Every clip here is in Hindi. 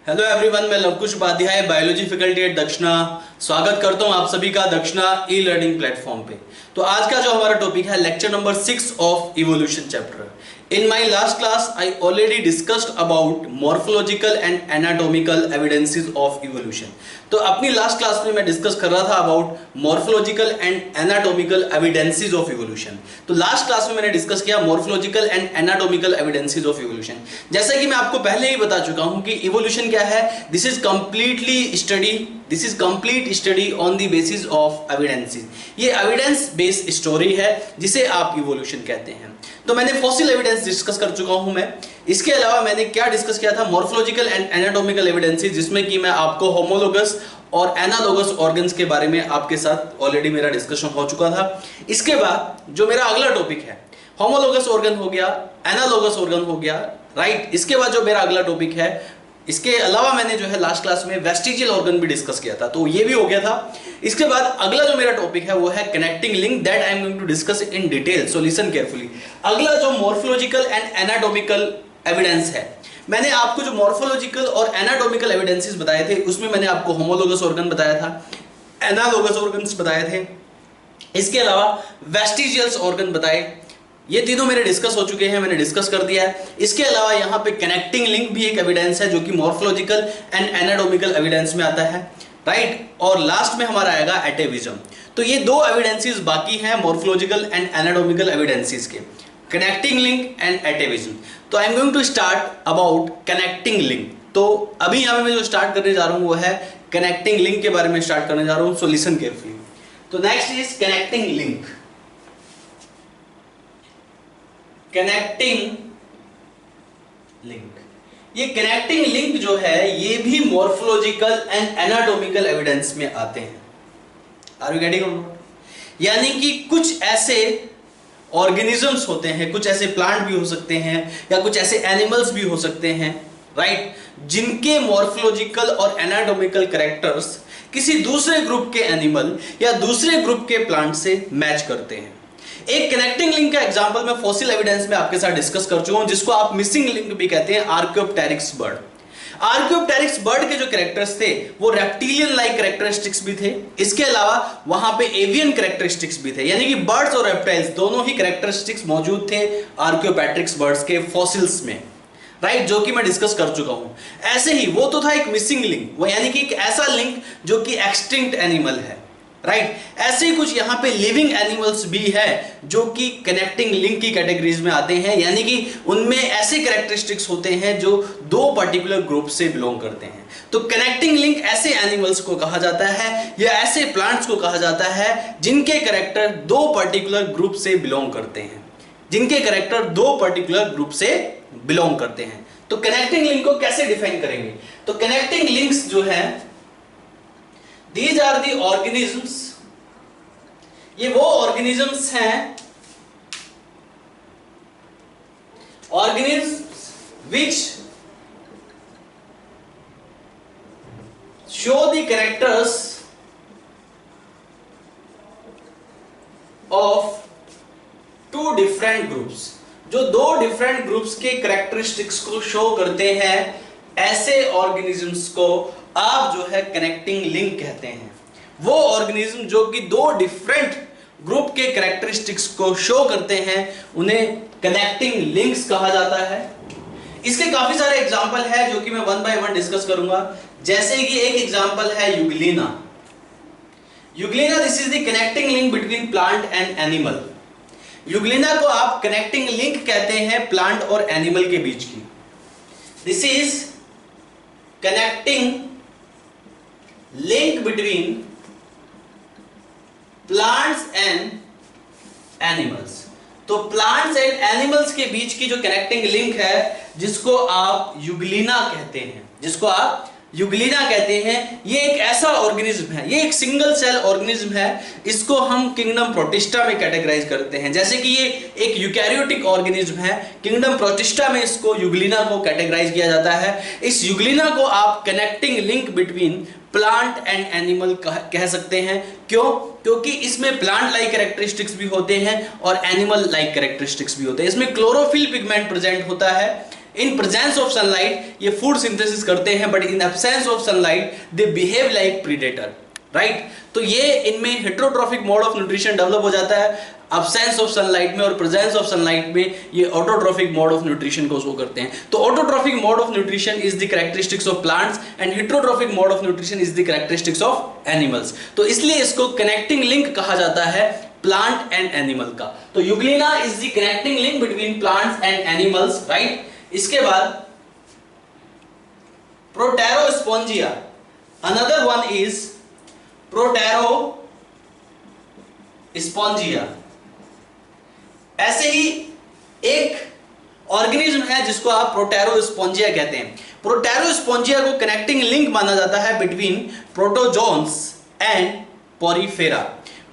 हेलो एवरीवन, मैं Luvkush Upadhyay biology faculty at Dakshina स्वागत करता हूं आप सभी का दक्षिणा ई लर्निंग प्लेटफॉर्म पे। तो आज का जो हमारा टॉपिक है lecture number 6 of evolution chapter. In my last class I already discussed about morphological and anatomical evidences of evolution. तो अपनी लास्ट क्लास में मैं डिस्कस कर रहा था about morphological and anatomical evidences of evolution. तो लास्ट क्लास में मैंने डिस्कस किया morphological and anatomical evidences of evolution. जैसा कि मैं आपको पहले ही बता चुका हूं कि इवोल्यूशन क्या है, this is complete study on the basis of evidences. ये एविडेंस बेस्ड स्टोरी है जिसे आप इवोल्यूशन कहते हैं। तो मैंने फॉसिल एविडेंस डिस्कस कर चुका हूं मैं। इसके अलावा मैंने क्या डिस्कस किया था, मॉर्फोलॉजिकल एंड एनाटॉमिकल एविडेंसेस, जिसमें कि मैं आपको होमोलोगस और एनालोगस ऑर्गन्स के बारे में आपके साथ ऑलरेडी मेरा डिस्कशन हो चुका था। इसके बाद जो मेरा अगला टॉपिक है, होमोलोगस ऑर्गन हो गया, एनालोगस ऑर्गन हो गया, राइट। इसके बाद जो मेरा अगला टॉपिक है, इसके अलावा मैंने जो है लास्ट क्लास में वेस्टिजियल ऑर्गन भी डिस्कस किया था, तो ये भी हो गया था। इसके बाद अगला जो मेरा टॉपिक है वो है connecting link, that I am going to discuss in detail, so listen carefully. अगला जो मॉर्फोलॉजिकल एंड एनाटॉमिकल एविडेंस है, मैंने आपको जो मॉर्फोलॉजिकल और एनाटॉमिकल एविडेंसेस बताए थे उसमें मैंने आपको होमोलोगस ऑर्गन बताया था, एनालोगस ऑर्गन्स बताए थे, इसके अलावा वेस्टिजियल्स ऑर्गन बताए। ये तीनों मेरे डिस्कस हो चुके हैं, मैंने डिस्कस कर दिया है। इसके अलावा यहाँ पे कनेक्टिंग लिंक भी एक एविडेंस है जो कि मॉर्फोलॉजिकल एंड एनाटॉमिकल एविडेंस में आता है, राइट। और लास्ट में हमारा आएगा एटेविज्म। तो ये दो एविडेंसेस बाकी हैं मॉर्फोलॉजिकल एंड एनाटॉमिकल एविडेंसेस के, कनेक्टिंग लिंक एंड एटेविज्म। तो I am going to start about connecting link. तो अभी यहाँ पे मैं जो स्टार्ट करने जा रहा हूँ वो है कनेक्टिंग लिंक के बारे में स्टार्ट करने जा रहा हूँ, सो लिसन केयरफुली। तो next is connecting link. Connecting link, ये कनेक्टिंग लिंक जो है ये भी मॉर्फोलॉजिकल एंड एनाटॉमिकल एविडेंस में आते हैं। आर यू गेटिंग और नॉट? यानी कि कुछ ऐसे ऑर्गेनिजम्स होते हैं, कुछ ऐसे प्लांट भी हो सकते हैं या कुछ ऐसे एनिमल्स भी हो सकते हैं, राइट, जिनके मॉर्फोलॉजिकल और एनाटॉमिकल कैरेक्टर्स किसी दूसरे ग्रुप के एनिमल या दूसरे ग्रुप के प्लांट से मैच करते हैं। एक कनेक्टिंग लिंक का एग्जांपल मैं फॉसिल एविडेंस में आपके साथ डिस्कस कर चुका हूं, जिसको आप मिसिंग लिंक भी कहते हैं, आर्कियोप्टेरिक्स बर्ड। आर्कियोप्टेरिक्स बर्ड के जो कैरेक्टर्स थे वो रेप्टिलियन लाइक कैरेक्टरिस्टिक्स भी थे, इसके अलावा वहां पे एवियन कैरेक्टरिस्टिक्स भी थे, यानी कि बर्ड्स और रेप्टाइल्स दोनों ही कैरेक्टरिस्टिक्स मौजूद थे आर्कियोप्टेरिक्स बर्ड्स के फॉसिल्स में, राइट, जो कि मैं डिस्कस कर चुका हूं। ऐसे ही वो तो था एक मिसिंग लिंक, वो यानी कि एक ऐसा लिंक जो कि एक्सटिंक्ट एनिमल है, राइट। ऐसे ही कुछ यहाँ पे लिविंग एनिमल्स भी है जो कि कनेक्टिंग लिंक की कैटेगरीज में आते हैं, यानी कि उनमें ऐसे कैरेक्टरिस्टिक्स होते हैं जो दो पर्टिकुलर ग्रुप से बिलोंग करते हैं। तो कनेक्टिंग लिंक ऐसे एनिमल्स को कहा जाता है या ऐसे प्लांट्स को कहा जाता है जिनके कैरेक्टर दो पर्टिकुलर ग्रुप से बिलोंग करते हैं, जिनके कैरेक्टर दो पर्टिकुलर ग्रुप से बिलोंग करते हैं। तो कनेक्टिंग लिंक को कैसे डिफाइन करेंगे? तो कनेक्टिंग लिंक्स जो है, These are the organisms, ये वो organisms हैं, organisms which show the characters of two different groups, जो दो different groups के characteristics को show करते हैं, ऐसे organisms को आप जो है कनेक्टिंग लिंक कहते हैं। वो ऑर्गेनिज्म जो कि दो डिफरेंट ग्रुप के कैरेक्टरिस्टिक्स को शो करते हैं उन्हें कनेक्टिंग लिंक्स कहा जाता है। इसके काफी सारे एग्जांपल है जो कि मैं वन बाय वन डिस्कस करूंगा। जैसे कि एक एग्जांपल है Euglena. Euglena, this is the connecting link between plant and animal. Euglena को आप कनेक्टिंग लिंक कहते हैं प्लांट और एनिमल के बीच की। This is connecting link between plants and animals. तो प्लांट्स एंड एनिमल्स के बीच की जो कनेक्टिंग लिंक है जिसको आप यूग्लिना कहते हैं, जिसको आप यूग्लिना कहते हैं, ये एक ऐसा ऑर्गेनिज्म है, ये एक सिंगल सेल ऑर्गेनिज्म है। इसको हम किंगडम प्रोटिस्टा में कैटेगराइज करते हैं। जैसे कि ये एक यूकैरियोटिक ऑर्गेनिज्म है, किंगडम प्रोटिस्टा में इसको यूग्लिना को कैटेगराइज किया जाता है। इस यूग्लिना को आप connecting link between plant and animal कह सकते हैं। क्यों? क्योंकि इसमें प्लांट लाइक कैरेक्टरिस्टिक्स भी होते हैं और एनिमल लाइक कैरेक्टरिस्टिक्स भी होते हैं। इसमें क्लोरोफिल पिगमेंट प्रेजेंट होता है, इन प्रेजेंस ऑफ सनलाइट ये फूड सिंथेसिस करते हैं, but in absence of sunlight they behave like predator, right. तो ये इनमें heterotrophic mode of nutrition develop हो जाता है एब्सेंस ऑफ सनलाइट में, और प्रेजेंस ऑफ सनलाइट में ये ऑटोट्रॉफिक मोड ऑफ न्यूट्रिशन को शो करते हैं। तो autotrophic mode of nutrition is the characteristics of plants and heterotrophic mode of nutrition is the characteristics of animals. तो इसलिए इसको कनेक्टिंग लिंक कहा जाता है प्लांट एंड एनिमल का। तो Euglena is the connecting link between plants and animals, right. इसके बाद प्रोटेरोस्पोंजिया, अनदर वन इज प्रोटेरोस्पोंजिया। ऐसे ही एक ऑर्गेनिज्म है जिसको आप प्रोटेरोस्पोंजिया कहते हैं। प्रोटेरोस्पोंजिया को कनेक्टिंग लिंक माना जाता है between protozoans and Porifera.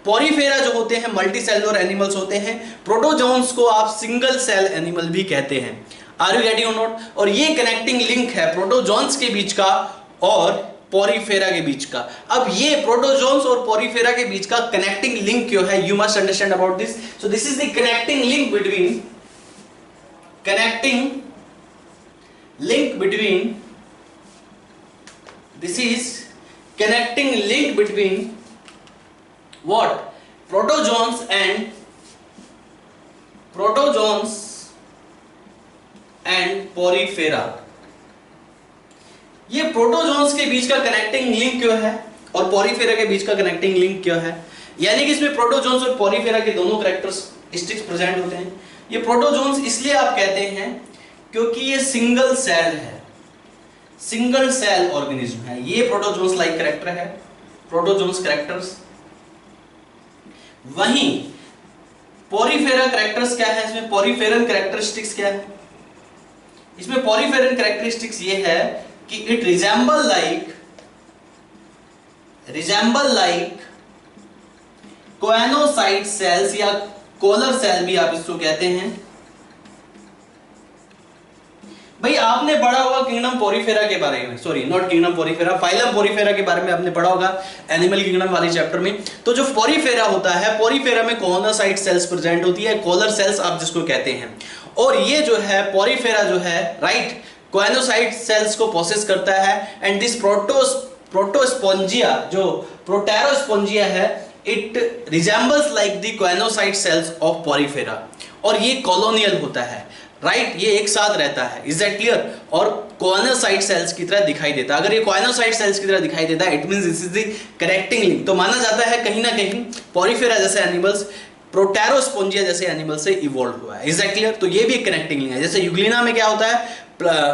Porifera जो होते हैं मल्टी सेलुलर एनिमल्स होते हैं, प्रोटोजोन्स को आप सिंगल सेल एनिमल भी कहते हैं। आर यू गेटिंग और नॉट? और ये कनेक्टिंग लिंक है प्रोटोजोन्स के बीच का और पोरीफेरा के बीच का। अब ये प्रोटोजोन्स और पोरीफेरा के बीच का कनेक्टिंग लिंक क्यों है, you must understand about this. So this is the connecting link between this is connecting link between what? Protozoans and porifera। ये प्रोटोजोन्स के बीच का कनेक्टिंग लिंक क्यों है और पोरीफेरा के बीच का कनेक्टिंग लिंक क्यों है? यानी कि इसमें प्रोटोजोन्स और पोरीफेरा के दोनों कैरेक्टरिस्टिक्स प्रेजेंट होते हैं। ये प्रोटोजोन्स इसलिए आप कहते हैं क्योंकि ये सिंगल सेल है, सिंगल सेल ऑर्गेनिज्म है। ये प्रोटोजोन्स लाइक कैरेक्टर है, प्रोटोजोन्स कैरेक्टर्स। वहीं पोरीफेरा कैरेक्टर्स क्या है, इसमें पोरीफेरन कैरेक्टरिस्टिक्स क्या है? इसमें पोरीफेरन कैरेक्टरिस्टिक्स ये है कि it resemble like choanocyte cells या कोलर सेल भी आप इसको कहते हैं। भाई आपने पढ़ा होगा किंगडम पोरीफेरा के बारे में, sorry not kingdom Porifera, phylum Porifera के बारे में आपने पढ़ा होगा एनिमल किंगडम वाले चैप्टर में। तो जो पोरीफेरा होता है, पोरीफेरा में कोएनोसाइट सेल्स प्रेजेंट होती है, कोलर सेल्स आप जिसको कहते हैं। और ये जो है पोरीफेरा जो है, राइट, कोएनोसाइट सेल्स को प्रोसेस करता है। एंड दिस प्रोटोस्पोंजिया जो प्रोटेरोस्पोंजिया है, it resembles like the choanocyte cells of Porifera. और ये कॉलोनियल होता है, राइट, ये एक साथ रहता है। Is that clear? और कोएनोसाइट सेल्स की तरह दिखाई देता है। अगर ये कोएनोसाइट सेल्स की तरह दिखाई देता है, it means this is the connecting link. तो माना जाता है कहीं ना कहीं पोरीफेरा जैसे एनिमल्स प्रोटेरोस्पोंजिया जैसे एनिमल से इवॉल्व हुआ है। Is that clear? तो ये भी एक कनेक्टिंग लिंक है। जैसे यूग्लिना में क्या होता है,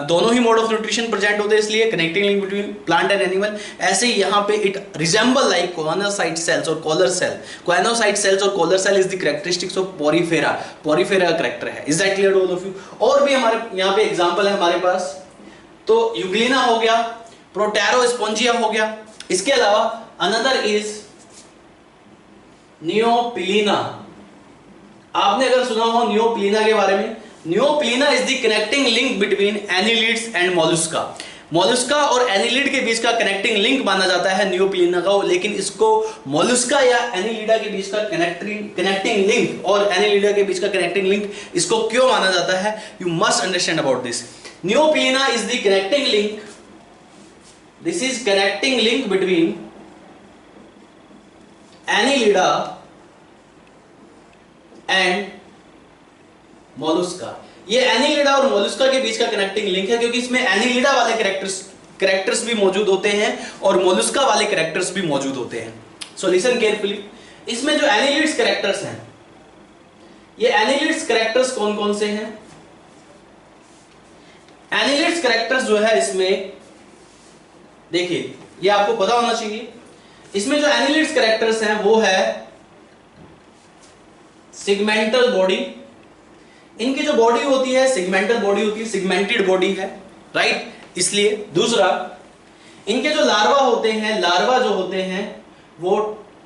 दोनों ही मोड ऑफ न्यूट्रिशन प्रेजेंट होते हैं, इसलिए connecting link between plant and animal. ऐसे ही यहाँ पे it resemble like choanocyte cells और कोलर सेल। कोएनोसाइट सेल्स और collar cell is the characteristics of Porifera. Porifera का कैरेक्टर है। Is that clear to all of you? और भी हमारे यहाँ पे एग्जांपल है हमारे पास। तो यूग्लिना हो गया, प्रोटेरोस्पोंजिया हो गया। इसके अलावा अनदर इज नियोपिलीना। आपने अगर सुना हो नियोपिलीना के बारे में, Neopilina is the connecting link between annelids and Mollusca. Mollusca और एनिलिड के बीच का कनेक्टिंग लिंक माना जाता है नियोपिलीना का। लेकिन इसको मोलस्का या एनिलिडा के बीच का कनेक्टिंग लिंक और एनिलिडा के बीच का कनेक्टिंग लिंक इसको क्यों माना जाता है, you must understand about this. Neopilina is the connecting link, this is connecting link between Annelida and Mollusca. ये एनिलिडा और मोलस्का के बीच का कनेक्टिंग लिंक है, क्योंकि इसमें एनिलिडा वाले कैरेक्टर्स भी मौजूद होते हैं और मोलस्का वाले कैरेक्टर्स भी मौजूद होते हैं। So listen carefully. इसमें जो एनिलिड्स कैरेक्टर्स हैं, ये एनिलिड्स कैरेक्टर्स कौन कौन से हैं? एनिलिड्स कैरेक्टर्स जो है इसमें देखिए, ये आपको पता होना चाहिए। इसमें जो एनिलिड्स कैरेक्टर्स हैं वो है सिगमेंटल बॉडी। इनकी जो बॉडी होती है सिगमेंटल बॉडी होती है, सिगमेंटेड बॉडी है, राइट। इसलिए दूसरा, इनके जो लार्वा होते हैं, लार्वा जो होते हैं वो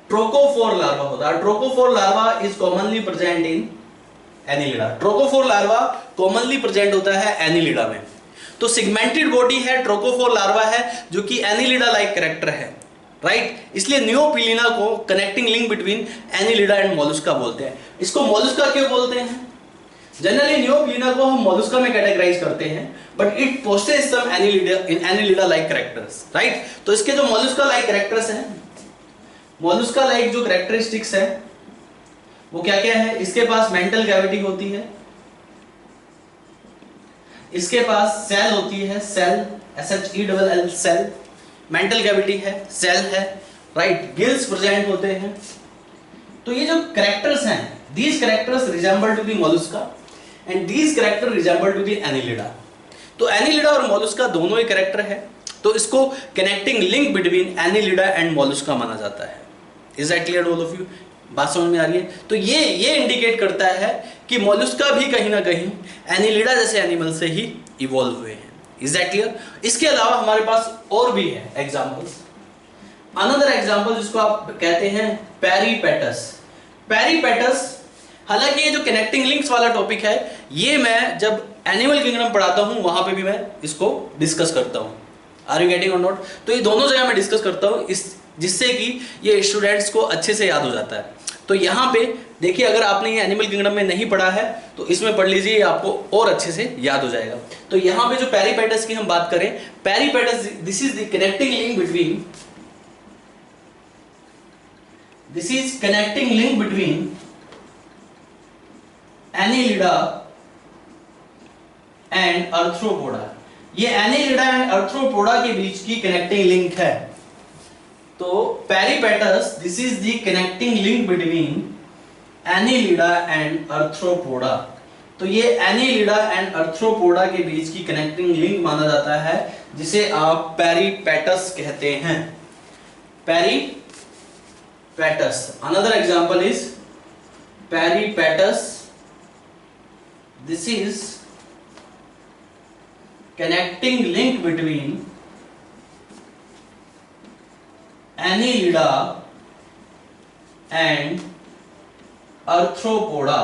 ट्रोकोफोर लार्वा होता है। Trochophore larva is commonly present in Annelida. Trochophore larva commonly present होता है एनिलिडा में। तो सिगमेंटेड बॉडी है, ट्रोकोफोर लार्वा है, जो कि एनिलिडा लाइक कैरेक्टर है, राइट। इसलिए नियोपिलीना को connecting link between Annelida and Mollusca बोलते हैं। इसको मोलस्का क्यों बोलते हैं? जनरली नियोप्लीना को हम मोलस्का में कैटेगराइज करते हैं, but it possess some Annelida like characters, right. तो इसके जो मोलस्का लाइक कैरेक्टर्स हैं, मोलस्का लाइक जो कैरेक्टरिस्टिक्स है वो क्या क्या है? इसके पास मेंटल कैविटी होती है, इसके पास सेल होती है, shell SHELL shell, mantle cavity है, सेल है, राइट। गिल्स प्रेजेंट होते हैं। तो ये जो कैरेक्टर्स हैं, these characters resemble to the mollusca and these character resemble to the annelida। तो एनिलिडा और मोलस्का दोनों ही कैरेक्टर है, तो इसको connecting link between Annelida and Mollusca माना जाता है। Is that clear all of you? बात समझ में आ रही है? तो ये इंडिकेट करता है कि मोलस्का भी कहीं ना कहीं एनिलिडा जैसे एनिमल से ही इवॉल्व हुए हैं। Is that clear? इसके अलावा हमारे पास और भी है एग्जांपल्स। अनदर एग्जांपल जिसको आप कहते हैं पेरीपेटस। पेरीपेटस, हालांकि ये जो कनेक्टिंग लिंक्स वाला टॉपिक है, ये मैं जब एनिमल किंगडम पढ़ाता हूं वहां पे भी मैं इसको डिस्कस करता हूं। आर यू गेटिंग और नॉट? तो ये दोनों जगह मैं डिस्कस करता हूं, इस जिससे कि ये स्टूडेंट्स को अच्छे से याद हो जाता है। तो यहाँ पे देखिए, अगर आपने ये एनिमल किंगडम में नहीं पढ़ा है तो इसमें पढ़ लीजिए, आपको और अच्छे से याद हो जाएगा। तो यहाँ पे जो पेरीपेटस की हम बात करें, peripatus this is the connecting link between Annelida and Arthropoda. ये एनिलिडा एंड अर्थ्रोपोडा के बीच की कनेक्टिंग लिंक है। तो peripatus this is the connecting link between Annelida and Arthropoda. तो ये एनिलिडा एंड अर्थ्रोपोडा के बीच की कनेक्टिंग लिंक माना जाता है, जिसे आप पेरीपेटस कहते हैं। Peripatus. Another example is peripatus, this is connecting link between annelida and arthropoda।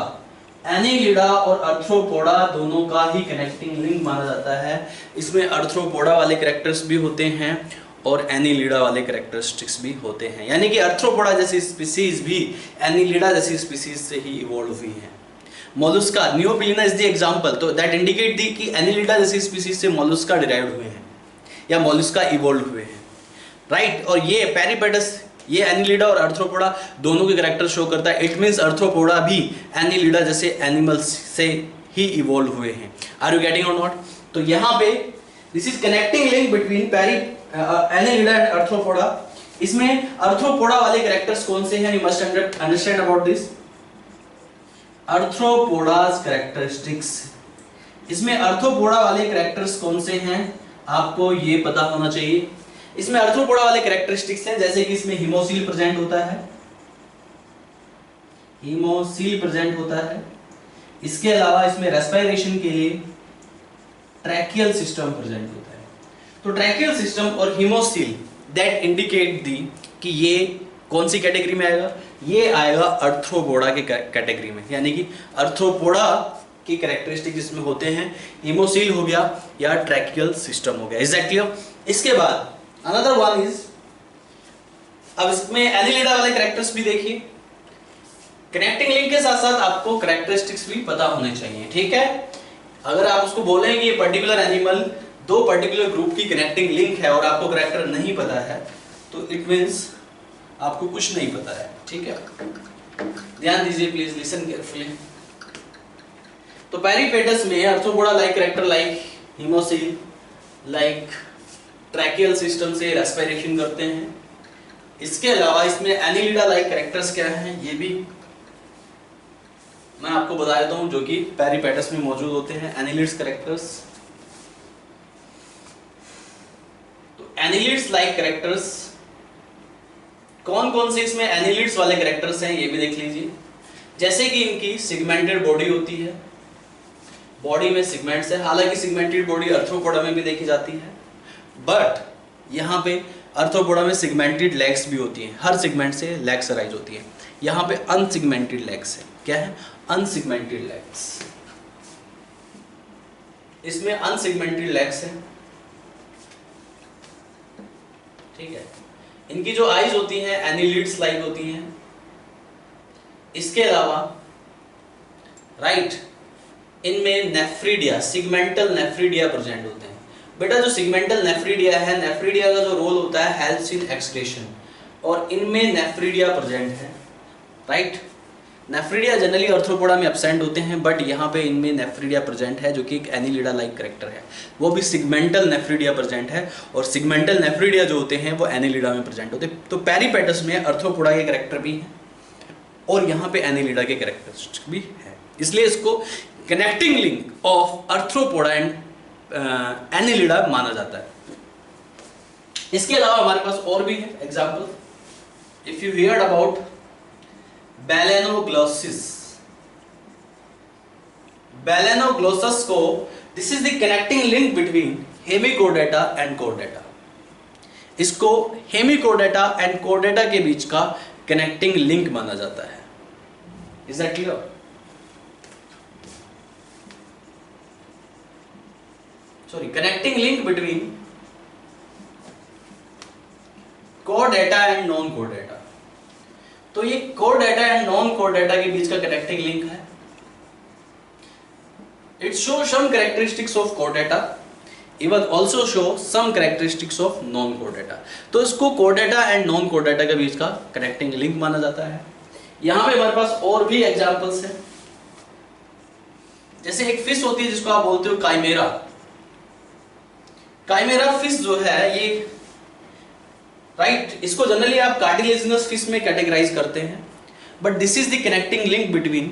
Annelida और अर्थ्रोपोडा दोनों का ही कनेक्टिंग लिंक माना जाता है। इसमें अर्थ्रोपोडा वाले कैरेक्टर्स भी होते हैं और एनिलिडा वाले कैरेक्टरिस्टिक्स भी होते हैं, यानी कि अर्थ्रोपोडा जैसी स्पीसीज भी एनिलिडा जैसी स्पीसीज से ही इवॉल्व हुई हैं। मोलस्का, नियोप्लीना इज द एग्जांपल, तो दैट इंडिकेट दी कि एनिलिडा जैसी स्पीसीज से मोलस्का डिराइव्ड हुए हैं या मोलस्का इवॉल्व हुए हैं, राइट। और ये पेरीपेटस, ये एनिलिडा और अर्थ्रोपोडा दोनों के कैरेक्टर शो करता है। इट मींस अर्थ्रोपोडा भी एनिलिडा जैसे एनिमल्स से ही इवॉल्व हुए हैं। आर यू गेटिंग और नॉट? तो यहाँ पे this is connecting link between Annelida and Arthropoda. इसमें अर्थ्रोपोडा वाले कैरेक्टर्स कौन से हैं? You must understand about this Arthropodas characteristics. इसमें अर्थ्रोपोडा वाले कैरेक्टर्स कौन से हैं आपको ये पता होना चाहिए। इसमें अर्थ्रोपोडा वाले कैरेक्टरिस्टिक्स हैं, जैसे कि इसमें हीमोसील प्रेजेंट होता है, हीमोसील प्रेजेंट होता है। इसके अलावा इसमें रेस्पिरेशन के लिए ट्रैकियल सिस्टम प्रेजेंट होता है। तो ट्रैकियल सिस्टम और हीमोसील दैट इंडिकेट दी कि ये कौन सी कैटेगरी में आएगा? ये आएगा अर्थ्रोपोडा के कैटेगरी में, यानी कि अर्थ्रोपोडा की कैरेक्टरिस्टिक जिसमें होते हैं हीमोसील हो गया या ट्रैकियल सिस्टम हो गया। Is that clear? इसके बाद अनदर वन इज, अब इसमें एनिलिडा वाले कैरेक्टर्स भी देखिए। कनेक्टिंग लिंक के साथ साथ आपको कैरेक्टरिस्टिक्स भी पता होने चाहिए, ठीक है। अगर आप उसको बोलें कि ये पर्टिकुलर एनिमल दो पर्टिकुलर ग्रुप की कनेक्टिंग लिंक है और आपको कैरेक्टर नहीं पता है, तो इट मींस आपको कुछ नहीं पता है, ठीक है। ध्यान दीजिए प्लीज, लिसन केयरफुली। तो पेरीपेटस में Arthropoda like character like haemocoel, like tracheal system से रेस्पिरेशन करते हैं। इसके अलावा इसमें एनिलिडा लाइक कैरेक्टर्स क्या हैं ये भी मैं आपको बता देता हूं, जो कि पेरीपेटस में मौजूद होते हैं, एनिलिड्स कैरेक्टर्स। तो एनिलिड्स लाइक कैरेक्टर्स कौन कौन से इसमें एनिलिड्स वाले कैरेक्टर्स हैं ये भी देख लीजिए। जैसे कि इनकी सिगमेंटेड बॉडी होती है, बॉडी में सिगमेंट्स है। हालांकि सिगमेंटेड बॉडी अर्थ्रोपोडा में भी देखी जाती है, बट यहाँ पे अर्थ्रोपोडा में सिगमेंटेड लेग्स भी होती हैं, हर सिगमेंट से लेग्स अराइज होती है। यहाँ पे अनसिगमेंटेड लेग्स है। क्या है? Unsegmented legs. इसमें अनसिगमेंटेड लेग्स है, ठीक है। इनकी जो आईज होती हैं एनिलिड्स लाइक होती हैं। इसके अलावा राइट इनमें नेफ्रीडिया, सिगमेंटल नेफ्रीडिया प्रेजेंट होते हैं। बेटा जो सिगमेंटल नेफ्रीडिया है, नेफ्रीडिया का जो रोल होता है हेल्प्स इन एक्सक्रीशन, और इनमें नेफ्रीडिया प्रेजेंट है, राइट। नेफ्रीडिया जनरली आर्थ्रोपोडा में एब्सेंट होते हैं, बट यहाँ पे इनमें नेफ्रीडिया प्रेजेंट है जो कि एक एनिलिडा लाइक कैरेक्टर है, वो भी सिगमेंटल नेफ्रीडिया प्रेजेंट है, और सिगमेंटल नेफ्रीडिया जो होते हैं वो एनिलिडा में प्रेजेंट होते हैं। तो पेरिपेटस में आर्थ्रोपोडा के कैरेक्टर भी हैं और यहाँ पे एनिलिडा के कैरेक्टरिस्टिक भी है, इसलिए इसको connecting link of arthropoda and Annelida माना जाता है। इसके अलावा हमारे पास और भी है example. If you heard about Balanoglossus, Balanoglossus को, this is the connecting link between Hemichordata and Chordata, इसको हेमिकोर्डेटा एंड कोर्डेटा के बीच का कनेक्टिंग लिंक माना जाता है। Is that clear? Sorry, connecting link between Chordata and non Chordata. तो ये कोर्डेटा एंड नॉन कोर्डेटा के बीच का कनेक्टिंग लिंक है। It show some characteristics of Chordata, even also show some characteristics of non Chordata. तो इसको कोर्डेटा एंड नॉन कोर्डेटा के बीच का कनेक्टिंग लिंक माना जाता है। यहां पे हमारे पास और भी एग्जांपल्स हैं, जैसे एक फिश होती है जिसको आप बोलते हो काइमेरा। काइमेरा फिश जो है ये, राइट, इसको जनरली आप कार्टिलेजिनस फिश में कैटेगराइज करते हैं, but this is the connecting link between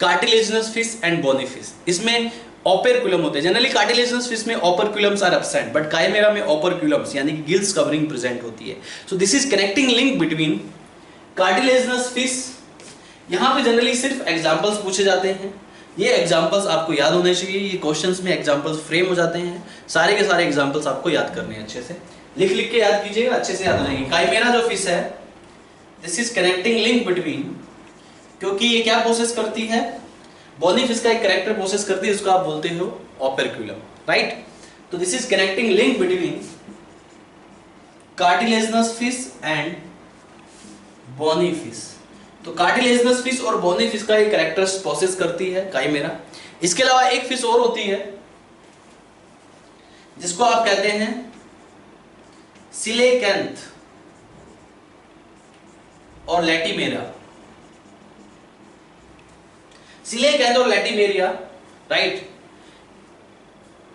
cartilaginous fish and bony fish. इसमें ओपेरक्युलम होते हैं, जनरली कार्टिलेजिनस फिश में operculums are absent, but chimaera में ओपेरक्युलम्स यानी कि गिल्स कवरिंग प्रेजेंट होती है। So this is connecting link between cartilaginous fish. यहां पे जनरली सिर्फ एग्जांपल्स पूछे जाते हैं, ये एग्जांपल्स आपको याद होने चाहिए, ये क्वेश्चंस में एग्जांपल्स फ्रेम हो जाते हैं, सारे के सारे एग्जांपल्स आपको याद करने हैं, अच्छे से लिख लिख के याद कीजिएगा, अच्छे से याद हो जाएंगे। काइमेरा जो फिश है, this is connecting link between, क्योंकि ये क्या प्रोसेस करती है, बोनी फिश का एक कैरेक्टर प्रोसेस करती है, उसको आप बोलते हो ओपेरक्युलम, राइट। तो this is connecting link between cartilaginous fish and bony fish. तो कार्टिलेजिनस फिश और बोनी फिश का एक कैरेक्टर प्रोसेस करती है काइमेरा। इसके अलावा एक फिश और होती है जिसको आप कहते हैं सिलेकैंथ और लैटिमेरिया। सिलेकैंथ और लैटिमेरिया, राइट।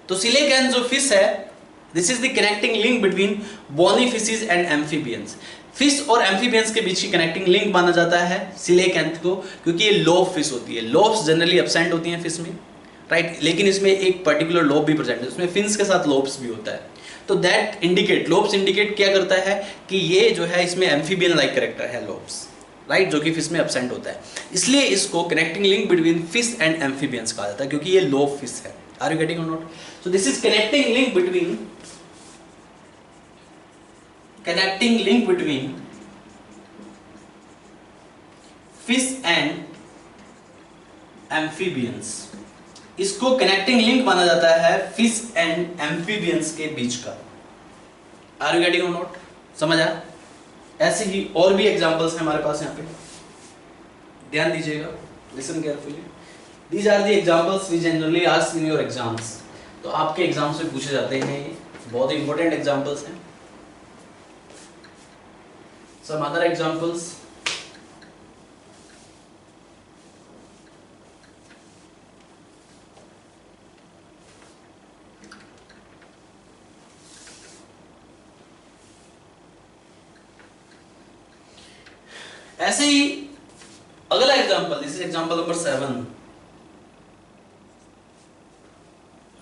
तो सिलेकैंथ जो फिश है, this is the connecting link between bony fishes and amphibians. Fish और एम्फीबियंस के बीच की कनेक्टिंग लिंक माना जाता है सिलेकैंथ को, क्योंकि ये लोब फिश होती है। लोब्स जनरली एब्सेंट होती हैं फिश में, राइट, लेकिन इसमें एक पर्टिकुलर लोब भी प्रेजेंट है, उसमें फिन्स के साथ लोब्स भी होता है। तो दैट इंडिकेट, लोब्स इंडिकेट क्या करता है कि ये जो है इसमें एम्फीबियन लाइक कैरेक्टर है लोब्स, राइट, जो कि फिश में एब्सेंट होता है। इसलिए इसको connecting link between fish and amphibians कहा जाता है, क्योंकि ये लोब फिश है। आर यू गेटिंग और not? So this is connecting link between fish and amphibians. इसको कनेक्टिंग लिंक माना जाता है फिश एंड एम्फीबियंस के बीच का। आर यू गेटिंग और नॉट? समझ आया? ऐसे ही और भी एग्जांपल्स हैं हमारे पास यहाँ पे, ध्यान दीजिएगा, listen carefully. These are the examples we generally ask in your exams. तो आपके एग्जाम्स में पूछे जाते हैं, ये बहुत ही इंपॉर्टेंट एग्जांपल्स हैं। सम अदर एग्जांपल्स, ऐसे ही अगला example, this is example number 7।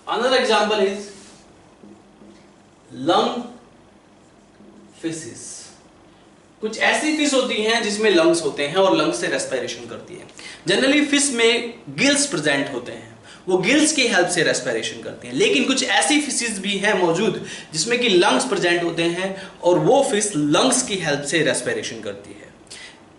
Another example is lung fishes. कुछ ऐसी फिश होती हैं जिसमें लंग्स होते हैं और लंग्स से रेस्पिरेशन करती है। जनरली फिश में गिल्स प्रेजेंट होते हैं, वो गिल्स की हेल्प से रेस्पिरेशन करती हैं, लेकिन कुछ ऐसी फिशेस भी हैं मौजूद जिसमें कि लंग्स प्रेजेंट होते हैं और वो फिश लंग्स की हेल्प से रेस्पिरेशन करती है।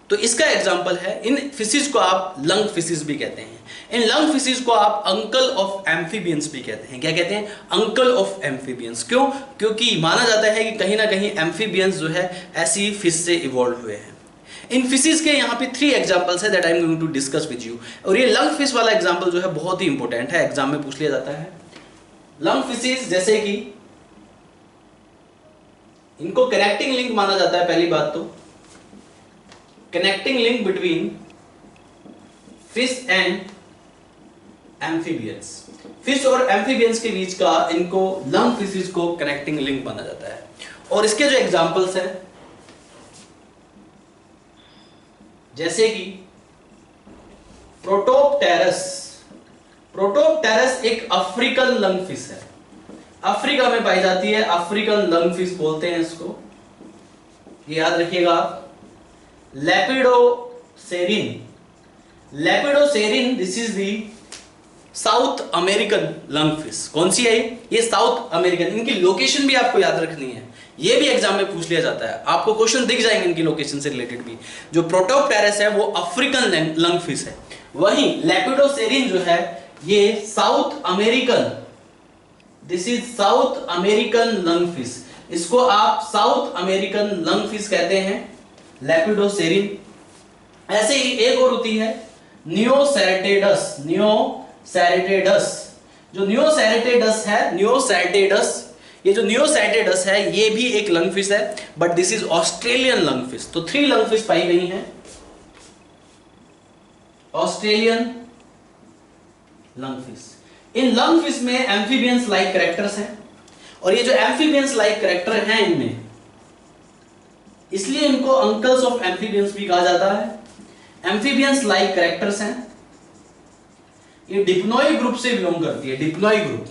तो इसका एग्जाम्पल है, इन फिशेस को आप लंग फिशेस भी कहते हैं। इन लंग फिशेस को आप अंकल ऑफ एम्फीबियंस भी कहते हैं। क्या कहते हैं? Uncle of amphibians. क्यों? क्योंकि माना जाता है कि कहीं ना कहीं एम्फीबियंस जो है ऐसी फिश से इवॉल्व हुए हैं। इन फिशेस के यहाँ पे 3 एग्जांपल्स है that I am going to discuss with you. और ये लंग फिश वाला एग्जांपल जो है बहुत ही इंपॉर्टेंट है, एग्जाम में पूछ लिया जाता है। लंग फिशेस जैसे कि इनको कनेक्टिंग लिंक माना जाता है, पहली बात तो connecting link between fish and amphibians, fish और एम्फीबियंस के बीच का इनको लंग फिशेस को कनेक्टिंग लिंक माना जाता है। और इसके जो एग्जांपल्स हैं जैसे कि प्रोटोप्टेरस, प्रोटोप्टेरस एक अफ्रीकन लंग फिश है, अफ्रीका में पाई जाती है, अफ्रीकन लंग फिश बोलते हैं इसको, ये याद रखिएगा। Lepidosiren, Lepidosiren this is the South American lung fish. कौन सी है ये साउथ अमेरिकन। इनकी लोकेशन भी आपको याद रखनी है, ये भी एग्जाम में पूछ लिया जाता है, आपको क्वेश्चन दिख जाएंगे इनकी लोकेशन से रिलेटेड भी। जो प्रोटोप्टेरस है वो अफ्रीकन लंग फिश है, वहीं लेपिडोसेरिन जो है ये south American, this is South American lung fish, इसको आप साउथ अमेरिकन लंग फिश कहते हैं, लेपिडोसेरिन। ऐसे ही एक और होती है नियोसेरेटेडस, नियोसेरेटेडस, जो नियोसेरेटेडस है, नियोसेरेटेडस, ये जो नियोसेरेटेडस है ये भी एक लंग फिश है, but this is Australian lung fish. तो 3 लंग फिश पाई गई हैं, ऑस्ट्रेलियन लंग फिश। इन लंग फिश में एम्फीबियंस लाइक कैरेक्टर्स हैं, और ये जो एम्फीबियंस लाइक कैरेक्टर हैं इनमें, इसलिए इनको अंकल्स ऑफ एम्फीबियंस भी कहा जाता है। एम्फीबियंस लाइक कैरेक्टर्स हैं, ये डिप्नोई ग्रुप से बिलोंग करती है, Dipnoi group,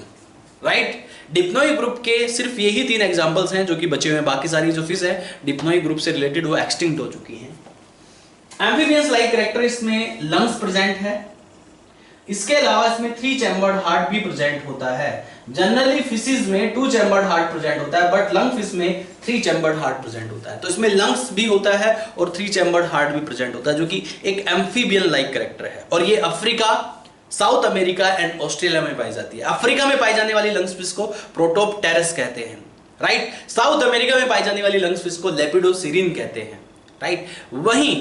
right. Dipnoi group के सिर्फ यही 3 एग्जांपल्स हैं जो कि बचे हुए हैं, बाकी सारी जो फिश है डिप्नोई ग्रुप से रिलेटेड वो एक्सटिंक्ट हो चुकी हैं। एम्फीबियंस लाइक कैरेक्टर इसमें लंग्स प्रेजेंट है, इसके अलावा इसमें 3 चैम्बर्ड हार्ट भी प्रेजेंट होता है। जनरली फिशेस में 2 चैम्बर्ड हार्ट प्रेजेंट होता है, बट लंग फिश में 3 चैम्बर्ड हार्ट प्रेजेंट होता है। तो इसमें लंग्स भी होता है और 3 चैम्बर्ड हार्ट भी प्रेजेंट होता है, जो कि एक एम्फीबियन लाइक कैरेक्टर है। और ये Africa, south America and Australia में पाई जाती है। अफ्रीका में पाई जाने वाली लंग फिश को प्रोटोप्टेरस कहते हैं, राइट। साउथ अमेरिका में पाई जाने वाली लंग फिश को लेपिडोसेरिन कहते हैं, राइट। वहीं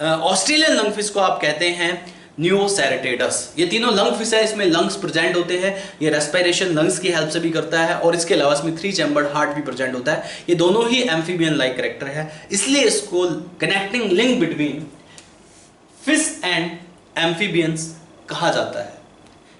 ऑस्ट्रेलियन लंग फिश को आप कहते हैं नियोसेरेटेडस। ये तीनों लंग फिश है, इसमें लंग्स प्रेजेंट होते हैं, ये रेस्पिरेशन लंग्स की हेल्प से भी करता है, और इसके अलावा इसमें 3 चैम्बर्ड हार्ट भी प्रेजेंट होता है। ये दोनों ही एम्फीबियन लाइक कैरेक्टर है, इसलिए इसको connecting link between fish and amphibians कहा जाता है।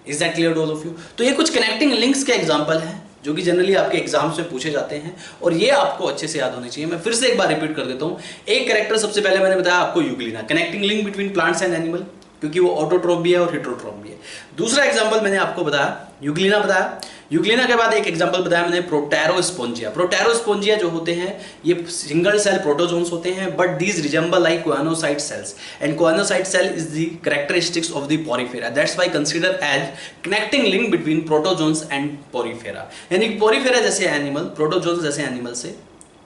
Is that clear to all of you? तो ये कुछ कनेक्टिंग लिंक्स के एग्जांपल हैं जो कि जनरली आपके एग्जाम्स में पूछे जाते हैं, और ये आपको अच्छे से याद होने चाहिए। मैं फिर से एक बार रिपीट कर देता हूं। एक कैरेक्टर सबसे पहले मैंने बताया आपको Euglena, connecting link between plants and animal, क्योंकि वो ऑटोट्रोफ भी है और हेटेरोट्रोफ भी है। दूसरा एग्जांपल मैंने आपको बताया यूग्लिना बताया। यूग्लिना के बाद एक एग्जांपल बताया मैंने प्रोटेरोस्पोंजिया। प्रोटेरोस्पोंजिया जो होते हैं ये सिंगल सेल प्रोटोजोन्स होते हैं, but these resemble like choanocyte cells, and choanocyte cell is the characteristics of the Porifera, that's why consider as connecting link between protozoans and Porifera. यानी पोरीफेरा जैसे एनिमल प्रोटोजोन्स जैसे एनिमल से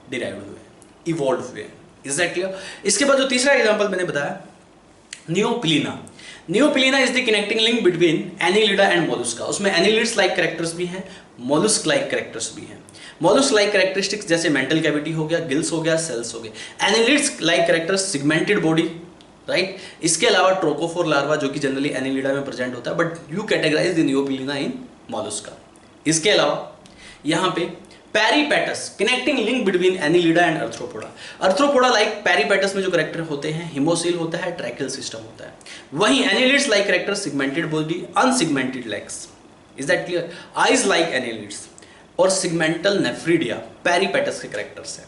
डिराइव्ड हुए, इवॉल्व हुए। Is that clear? इसके बाद जो तीसरा एग्जांपल मैंने बताया Neopilina. Neopilina is the connecting link between Annelida and Mollusca. उसमें एनिलिड्स लाइक कैरेक्टर्स भी हैं, मोलुस्क लाइक कैरेक्टर्स भी हैं। मोलुस्क लाइक कैरेक्टरिस्टिक्स जैसे मेंटल कैविटी हो गया, गिल्स हो गया, सेल्स हो गए। Annelids like characters segmented body, right. इसके अलावा ट्रोकोफोर लार्वा जो कि जनरली एनिलिडा में प्रेजेंट होता है, but you categorize the Neopilina in Mollusca. इसके अलावा यहाँ पे Peripatus, connecting link between Annelida and Arthropoda. Arthropoda like Peripatus में जो कैरेक्टर होते हैं हिमोसिल होता है, ट्रैकियल सिस्टम होता है। वहीं annelids like character segmented body, unsegmented legs. Is that clear? Eyes like annelids और सिगमेंटल नेफ्रिडिया पेरीपेटस के कैरेक्टर्स हैं,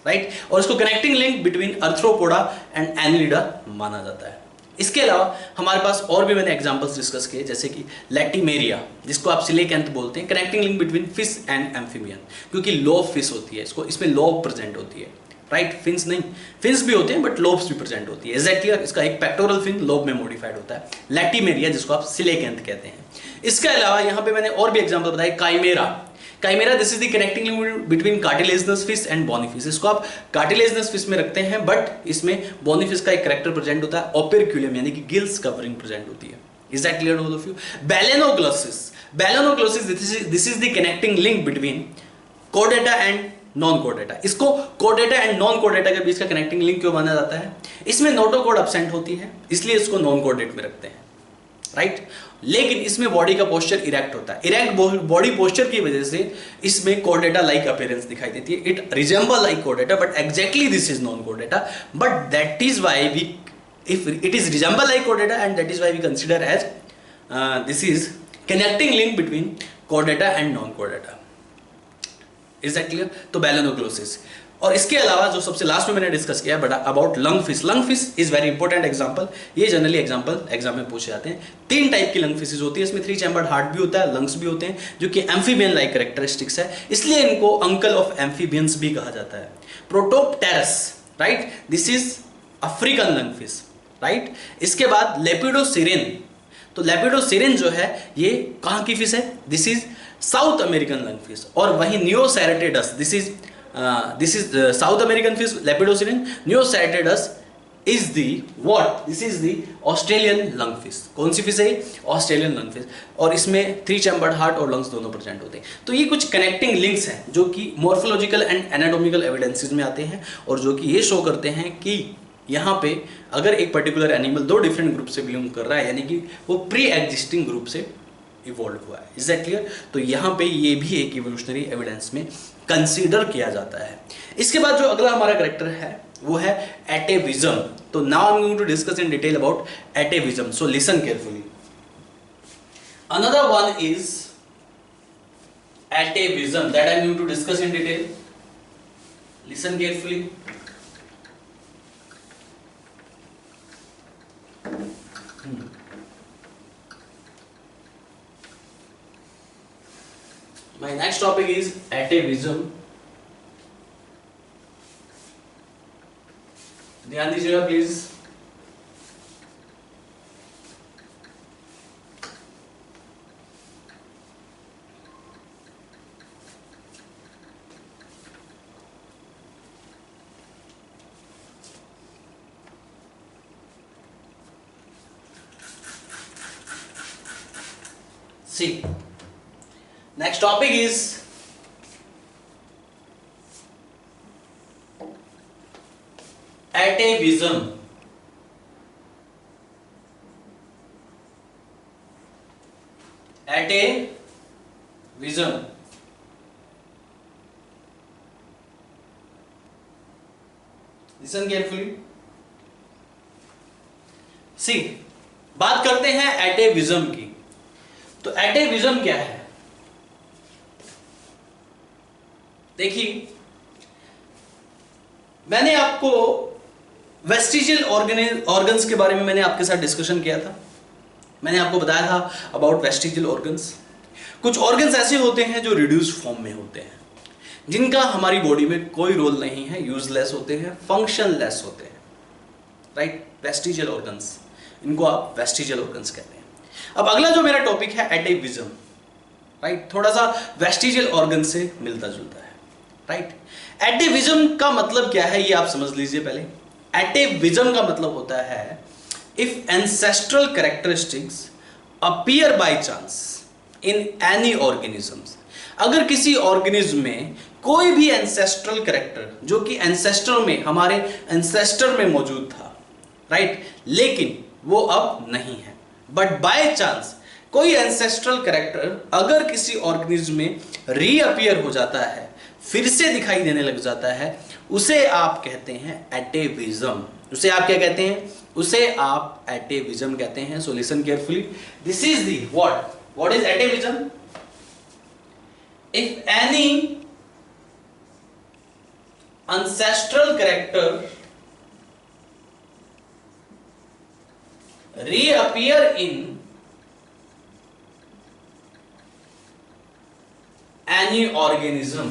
राइट। और इसको connecting link between Arthropoda and Annelida माना जाता है। इसके अलावा हमारे पास और भी मैंने एग्जांपल्स डिस्कस किए, जैसे कि लैटिमेरिया जिसको आप सिलेकेंथ बोलते हैं, connecting link between fish and amphibian, क्योंकि लोब फिश होती है, इसमें लोब प्रेजेंट होती है, राइट। फिन्स नहीं, फिन्स भी होते हैं बट लोब्स भी प्रेजेंट होती है। एग्जैक्टली, इसका एक पेक्टोरल फिन लोब में मॉडिफाइड होता है, लैटिमेरिया जिसको आप सिलेकेंथ कहते हैं। इसके अलावा यहाँ पे मैंने और भी एग्जाम्पल बताए, chimaera. Chimaera this is the connecting link between cartilaginous fish and bony fish. इसको आप कार्टिलेजनस फिश में रखते हैं, बट इसमें बोनी फिश का एक कैरेक्टर प्रेजेंट होता है, ओपेरक्यूलियम यानी कि गिल्स कवरिंग प्रेजेंट होती है। Is that clear to all of you? बैलेनोग्लोसिस, बैलेनोग्लोसिस this is the connecting link between कोडेटा and non code data. इसको code data and non code data के बीच का कनेक्टिंग लिंक क्यों माना जाता है? इसमें नोटो कोड एब्सेंट होती है, इसलिए इसको नॉन कोडेड में रखते हैं, राइट। लेकिन इसमें बॉडी का पोस्चर इरेक्ट होता है, इरेक्ट बॉडी पोस्चर की वजह से इसमें कोड डेटा लाइक अपीयरेंस दिखाई देती है। It resemble like code data but exactly this is non code data, but that is why we, if it is resemble like code data, and that is why we consider as this is connecting link between code data and non code data. Is that clear? तो बैलेनोक्लोसिस। और इसके अलावा जो सबसे लास्ट में मैंने डिस्कस किया but about lung fish. Lung fish is very important example, ये जनरली एग्जाम में पूछे जाते हैं। 3 टाइप की लंग फिशेज होती है, इसमें 3 चैम्बर्ड हार्ट भी होता है, लंग्स भी होते हैं, जो कि एम्फीबियन लाइक कैरेक्टरिस्टिक्स है, इसलिए इनको अंकल ऑफ एम्फीबियंस भी कहा जाता है। Protopterus, right, this is African lung fish, right. इसके बाद लेपिडोसिरेन, तो लेपिडोसिरेन जो है ये कहाँ की फिश है? This is South American lung fish. और वहीं Neoceratodus, this is South American fish Lepidosiren. Neoceratodus is the what? This is the Australian lung fish. कौन सी फिश है? Australian lung fish. और इसमें 3 चैम्बर्ड हार्ट और लंग्स दोनों प्रेजेंट होते हैं। तो ये कुछ कनेक्टिंग लिंक्स हैं जो कि मॉर्फोलॉजिकल एंड एनाटॉमिकल एविडेंसेस में आते हैं, और जो कि ये शो करते हैं कि यहाँ पे अगर एक पर्टिकुलर एनिमल 2 डिफरेंट ग्रुप से बिलोंग कर रहा है, यानी कि वो प्री एग्जिस्टिंग ग्रुप से इवॉल्व हुआ है। Is that clear? तो यहाँ पे ये भी एक इवोल्यूशनरी एविडेंस में कंसीडर किया जाता है। इसके बाद जो अगला हमारा कैरेक्टर है वो है एटेविज्म। तो now I am going to discuss in detail about atavism, so listen carefully. Another one is atavism that I am going to discuss in detail. Listen carefully. My next topic is atavism. ध्यान दीजिएगा please. See, next topic is atavism. Atavism. Listen carefully. See, बात करते हैं atavism की। तो एटेविज्म क्या है? देखिए, मैंने आपको वेस्टिजियल ऑर्गन्स के बारे में मैंने आपके साथ डिस्कशन किया था। मैंने आपको बताया था अबाउट वेस्टिजियल ऑर्गन्स। कुछ ऑर्गन्स ऐसे होते हैं जो रिड्यूस फॉर्म में होते हैं, जिनका हमारी बॉडी में कोई रोल नहीं है, यूजलेस होते हैं, फंक्शनलेस होते हैं, राइट। वेस्टिजियल ऑर्गन्स, इनको आप वेस्टिजियल ऑर्गन्स कहते हैं। अब अगला जो मेरा टॉपिक है एटेविज्म, राइट, थोड़ा सा वेस्टिजियल ऑर्गन से मिलता जुलता है, राइट। एटेविज्म का मतलब क्या है ये आप समझ लीजिए पहले। एटेविज्म का मतलब होता है if ancestral characteristics appear by chance in any organisms. अगर किसी ऑर्गेनिज्म में कोई भी एंसेस्ट्रल कैरेक्टर जो कि एंसेस्टर में, हमारे एंसेस्टर में मौजूद था, राइट, लेकिन वो अब नहीं है, बट बाय चांस कोई एंसेस्ट्रल कैरेक्टर अगर किसी ऑर्गेनिज्म में रीअपीयर हो जाता है, फिर से दिखाई देने लग जाता है, उसे आप कहते हैं एटेविज्म। उसे आप क्या कहते हैं? उसे आप एटेविज्म कहते हैं। So listen carefully, this is the what is atavism? If any ancestral character reappear in any organism।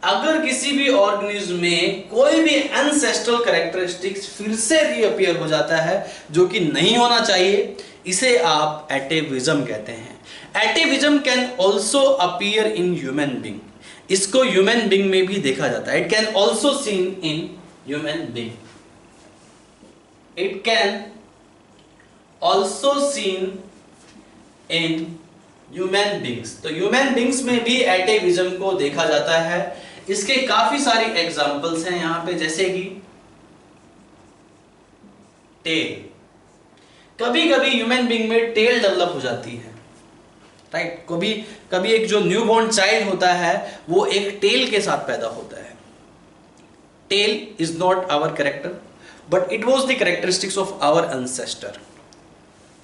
अगर किसी भी ऑर्गेनिज्म में कोई भी एंसेस्ट्रल कैरेक्टरिस्टिक्स फिर से रीअपीयर हो जाता है जो कि नहीं होना चाहिए, इसे आप एटेविज्म कहते हैं। Atavism can also appear in human being. इसको ह्यूमन बीइंग में भी देखा जाता है। It can also seen in human being. It can also seen in human beings. तो ह्यूमन बींग्स में भी एटेविज्म को देखा जाता है। इसके काफी सारे एग्जाम्पल्स हैं यहां पे, जैसे कि टेल। कभी कभी ह्यूमन बीइंग में टेल डेवलप हो जाती है, राइट। कभी कभी एक जो न्यूबॉर्न चाइल्ड होता है वो एक टेल के साथ पैदा होता है। Tail is not our character but it was the characteristics of our ancestor,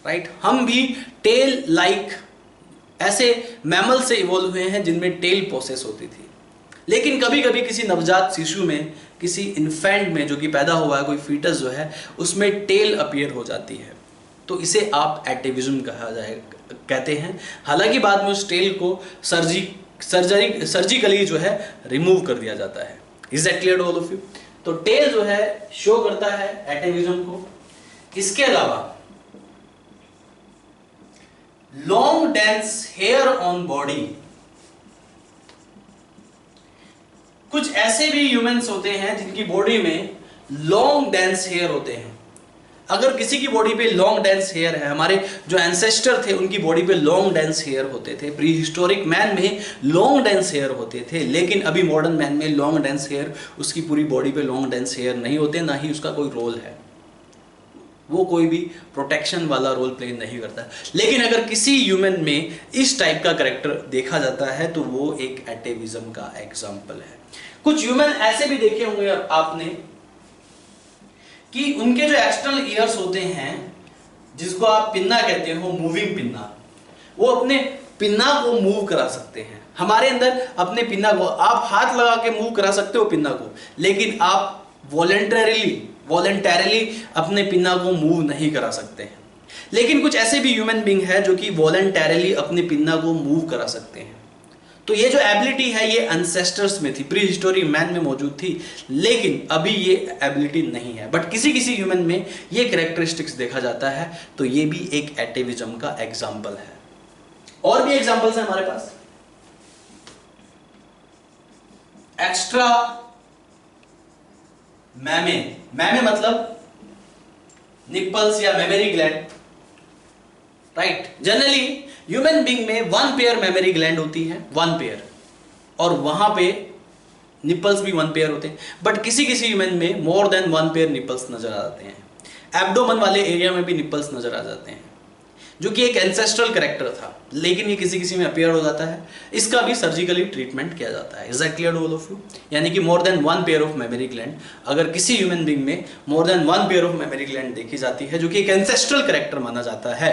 right. हम भी टेल लाइक ऐसे मैमल से इवॉल्व हुए हैं जिनमें टेल प्रोसेस होती थी। लेकिन कभी कभी किसी नवजात शिशु में, किसी इन्फेंट में जो कि पैदा हुआ है, कोई फीटस जो है, उसमें टेल अपीयर हो जाती है, तो इसे आप एटेविज्म कहते हैं। हालांकि बाद में उस टेल को सर्जिकली जो है रिमूव कर दिया जाता है। Is that clear to all of you? तो टेल जो है शो करता है एटेविज्म को। इसके अलावा long dense hair on body, कुछ ऐसे भी ह्यूमंस होते हैं जिनकी बॉडी में लॉन्ग डेंस हेयर होते हैं। अगर किसी की बॉडी पे लॉन्ग डेंस हेयर है, हमारे जो एंसेस्टर थे उनकी बॉडी पे लॉन्ग डेंस हेयर होते थे, प्री हिस्टोरिक मैन में लॉन्ग डेंस हेयर होते थे, लेकिन अभी मॉडर्न मैन में लॉन्ग डेंस हेयर, उसकी पूरी बॉडी पे लॉन्ग डेंस हेयर नहीं होते, ना ही उसका कोई रोल है, वो कोई भी प्रोटेक्शन वाला रोल प्ले नहीं करता। लेकिन अगर किसी ह्यूमन में इस टाइप का कैरेक्टर देखा जाता है तो वो एक एटेविज्म का एग्जाम्पल है। कुछ ह्यूमन ऐसे भी देखे होंगे आपने कि उनके जो एक्सटर्नल ईयर्स होते हैं, जिसको आप पिन्ना कहते हो, मूविंग पिन्ना, वो अपने पिन्ना को मूव करा सकते हैं। हमारे अंदर अपने पिन्ना को आप हाथ लगा के मूव करा सकते हो पिन्ना को, लेकिन आप वॉलंटरली अपने पिन्ना को मूव नहीं करा सकते हैं। लेकिन कुछ ऐसे भी ह्यूमन बीइंग है जो कि वॉलंटरली अपने पिन्ना को मूव करा सकते हैं। तो ये जो एबिलिटी है ये एंसेस्टर्स में थी, प्री हिस्टोरिक मैन में मौजूद थी, लेकिन अभी ये एबिलिटी नहीं है। बट किसी किसी ह्यूमन में ये कैरेक्टरिस्टिक्स देखा जाता है, तो ये भी एक एटेविज्म का एग्जाम्पल है। और भी एग्जाम्पल्स हैं हमारे पास। एक्स्ट्रा मैमे मतलब निप्पल्स या mammary gland, right. Generally human being में 1 पेयर मेमरी ग्लैंड होती है, 1 पेयर, और वहां पे निप्पल्स भी 1 पेयर होते हैं। बट किसी किसी ह्यूमन में मोर देन 1 पेयर निप्पल्स नजर आ जाते हैं। एब्डोमन वाले एरिया में भी निप्पल्स नजर आ जाते हैं, जो कि एक एंसेस्ट्रल कैरेक्टर था, लेकिन ये किसी किसी में अपीयर हो जाता है। इसका भी सर्जिकली ट्रीटमेंट किया जाता है। Is that clear to all of you? यानी कि more than 1 pair of mammary gland, अगर किसी ह्यूमन बीइंग में more than 1 pair of mammary gland देखी जाती है, जो कि एक एंसेस्ट्रल कैरेक्टर माना जाता है।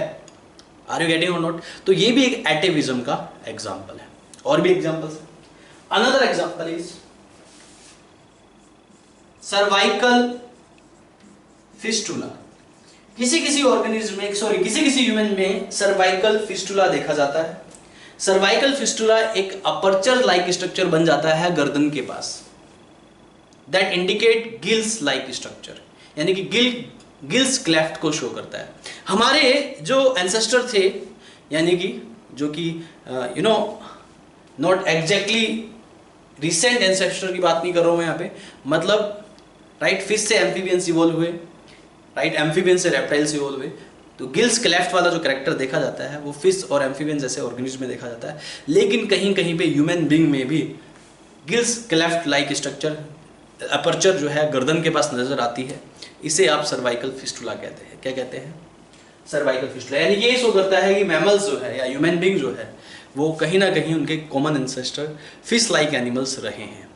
आर यू गेटिंग और नॉट? तो ये भी एक एटेविज्म का एग्जाम्पल है। और भी examples. Another example is cervical fistula. किसी किसी ऑर्गेनिज्म में, किसी किसी ह्यूमन में सर्वाइकल फिस्टुला देखा जाता है। सर्वाइकल फिस्टुला एक अपर्चर लाइक स्ट्रक्चर बन जाता है गर्दन के पास, that indicate gills like structure, यानी कि गिल्स क्लेफ्ट को शो करता है। हमारे जो एंसेस्टर थे, यानी कि जो कि नॉट एग्जैक्टली रिसेंट एंसेस्टर की बात नहीं कर रहा हूं मैं यहाँ पे, मतलब राइट, फिश से एम्फीबियंस इवॉल्व हुए, राइट, एम्फीबियन से रेप्टाइल्स इवॉल्व हुए, तो गिल्स क्लेफ्ट वाला जो कैरेक्टर देखा जाता है वो फिश और एम्फीबियन जैसे ऑर्गेनिज्म में देखा जाता है। लेकिन कहीं कहीं पे ह्यूमन बीइंग में भी gills cleft like structure, aperture जो है गर्दन के पास नजर आती है। इसे आप सर्वाइकल फिस्टुला कहते हैं। क्या कहते हैं? Cervical fistula. यानी ये शो करता है कि मैमल्स जो है या ह्यूमन बीइंग जो है वो कहीं ना कहीं उनके common ancestor fish like animals रहे हैं।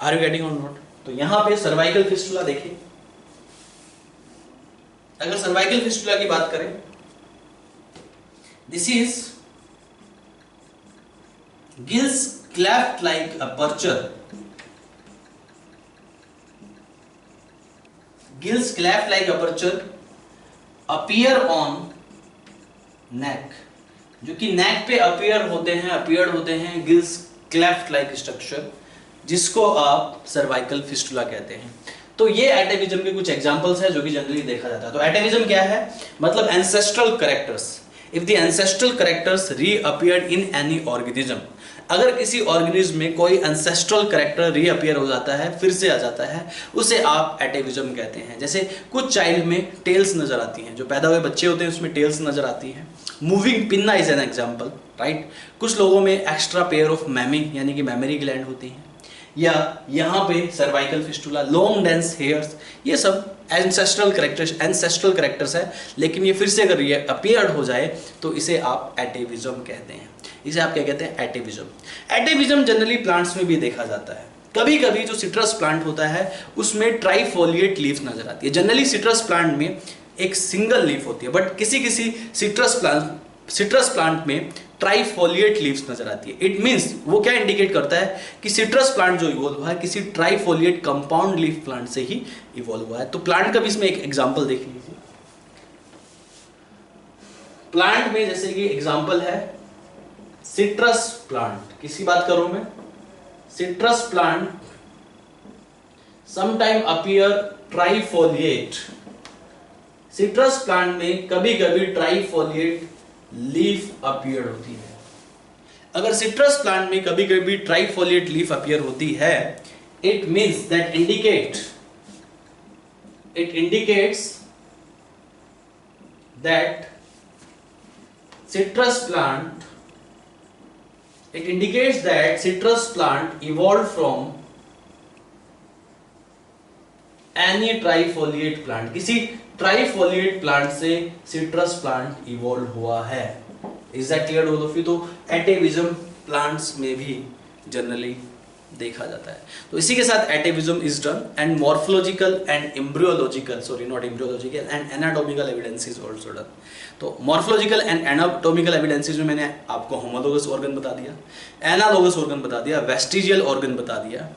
आर यू गेटिंग और नॉट? तो यहां पे सर्वाइकल फिस्टुला देखिए। अगर सर्वाइकल फिस्टुला की बात करें, this is gills cleft like aperture, gills cleft like aperture appear on नेक, जो कि नेक पे अपीयर्ड होते हैं गिल्स क्लेफ्ट लाइक स्ट्रक्चर, जिसको आप सर्वाइकल फिस्टुला कहते हैं। तो ये एटेविज्म के कुछ एग्जांपल्स है जो कि जनरली देखा जाता है। तो एटेविज्म क्या है? मतलब ancestral characters. If the ancestral characters reappeared in any organism, अगर किसी ऑर्गेनिज्म में कोई एंसेस्ट्रल कैरेक्टर रीअपीयर हो जाता है, फिर से आ जाता है, उसे आप एटेविज्म कहते हैं। जैसे कुछ चाइल्ड में टेल्स नजर आती हैं, जो पैदा हुए बच्चे होते हैं उसमें टेल्स नजर आती हैं। Moving pinna is an example, right. कुछ लोगों में एक्स्ट्रा पेयर ऑफ मैमी यानी कि मेमरी ग्लैंड होती हैं। या यहाँ पे cervical fistula, long dense hairs, ये सब एंसेस्ट्रल कैरेक्टर्स है। लेकिन ये फिर से अगर ये अपीयर्ड हो जाए तो इसे आप एटेविज्म कहते हैं। इसे आप क्या कहते हैं? एटेविज्म। एटेविज्म जनरली प्लांट्स में भी देखा जाता है। कभी कभी जो सिट्रस प्लांट होता है उसमें ट्राइफोलिएट लीफ नजर आती है। जनरली सिट्रस प्लांट में एक सिंगल लीफ होती है, बट किसी किसी सिट्रस प्लांट में ट्राइफोलिएट लीव्स नजर आती है। इट मींस वो क्या इंडिकेट करता है कि सिट्रस प्लांट जो इवॉल्व हुआ है किसी ट्राइफोलिएट कंपाउंड लीफ प्लांट से ही इवॉल्व हुआ है। तो प्लांट का भी इसमें एक एग्जांपल देख लीजिए। प्लांट में जैसे कि एग्जांपल है सिट्रस प्लांट, किसकी बात करूं मैं? Citrus plant sometime appear trifoliate. Citrus plant में कभी कभी ट्राइफोलिएट लीफ अपीयर होती है। अगर सिट्रस प्लांट में कभी कभी ट्राइफोलिएट लीफ अपीयर होती है, it means that indicates that citrus plant evolved from any trifoliate plant, किसी ट्राइफोलिएट प्लांट से सिट्रस प्लांट इवॉल्व हुआ है। Is that clear all of you? तो एटेविज्म प्लांट्स में भी जनरली देखा जाता है। तो इसी के साथ atavism is done and morphological and and anatomical evidence is also done. तो मॉर्फोलॉजिकल एंड एनाटॉमिकल एविडेंसेस में मैंने आपको होमोलोगस ऑर्गन बता दिया, एनालोगस ऑर्गन बता दिया, वेस्टिजियल ऑर्गन बता दिया,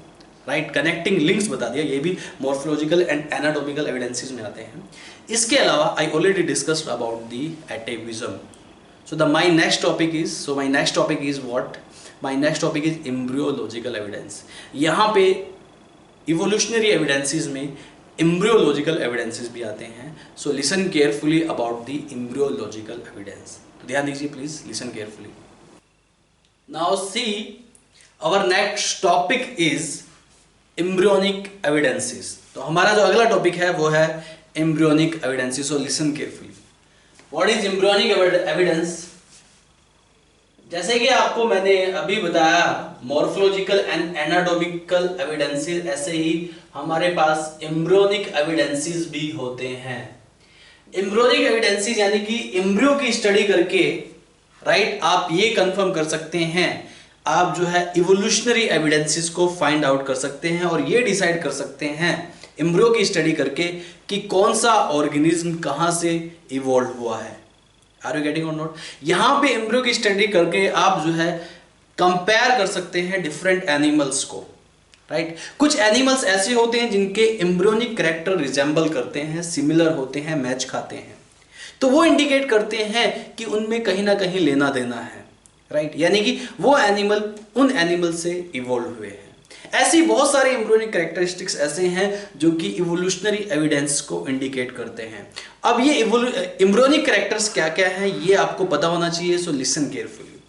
राइट, कनेक्टिंग लिंक्स बता दिया, ये भी मॉर्फोलॉजिकल एंड एनाटॉमिकल एविडेंसेस में आते हैं। इसके अलावा I already discussed about the atavism. So my next topic is what? My next topic is embryological evidence. यहाँ पे इवोल्यूशनरी एविडेंसेस में एम्ब्रियोलॉजिकल एविडेंसेस भी आते हैं। So listen carefully about the embryological evidence. तो ध्यान दीजिए please, listen carefully. Now see our next topic is embryonic evidences. तो हमारा जो अगला टॉपिक है वो है embryonic evidences. So listen carefully, what is embryonic evidence? जैसे कि आपको मैंने अभी बताया मॉर्फोलॉजिकल एंड एनाटॉमिकल एविडेंसेस, ऐसे ही हमारे पास एम्ब्रियोनिक एविडेंसेस भी होते हैं। एम्ब्रियोनिक एविडेंसेस यानी कि एम्ब्रियो की स्टडी करके, राइट, आप ये कंफर्म कर सकते हैं, आप जो है इवोल्यूशनरी एविडेंसेस को फाइंड आउट कर सकते हैं और ये डिसाइड कर सकते हैं एम्ब्रियो की स्टडी करके कि कौन सा ऑर्गेनिज्म कहां से इवॉल्व हुआ है। आर यू गेटिंग और नॉट? यहां पे एम्ब्रियो की स्टडी करके आप जो है कंपेयर कर सकते हैं डिफरेंट एनिमल्स को, राइट। कुछ एनिमल्स ऐसे होते हैं जिनके एम्ब्रियोनिक कैरेक्टर रिजेंबल करते हैं, सिमिलर होते हैं, मैच खाते हैं, तो वो इंडिकेट करते हैं कि उनमें कहीं ना कहीं लेना देना है, राइट, यानी कि वो एनिमल उन एनिमल से इवॉल्व हुए हैं। ऐसी बहुत सारे एम्ब्रियोनिक कैरेक्टरिस्टिक्स ऐसे हैं जो कि इवोल्यूशनरी एविडेंस को इंडिकेट करते हैं। अब ये एम्ब्रियोनिक कैरेक्टर्स क्या क्या हैं ये आपको पता होना चाहिए, सो लिसन केयरफुली।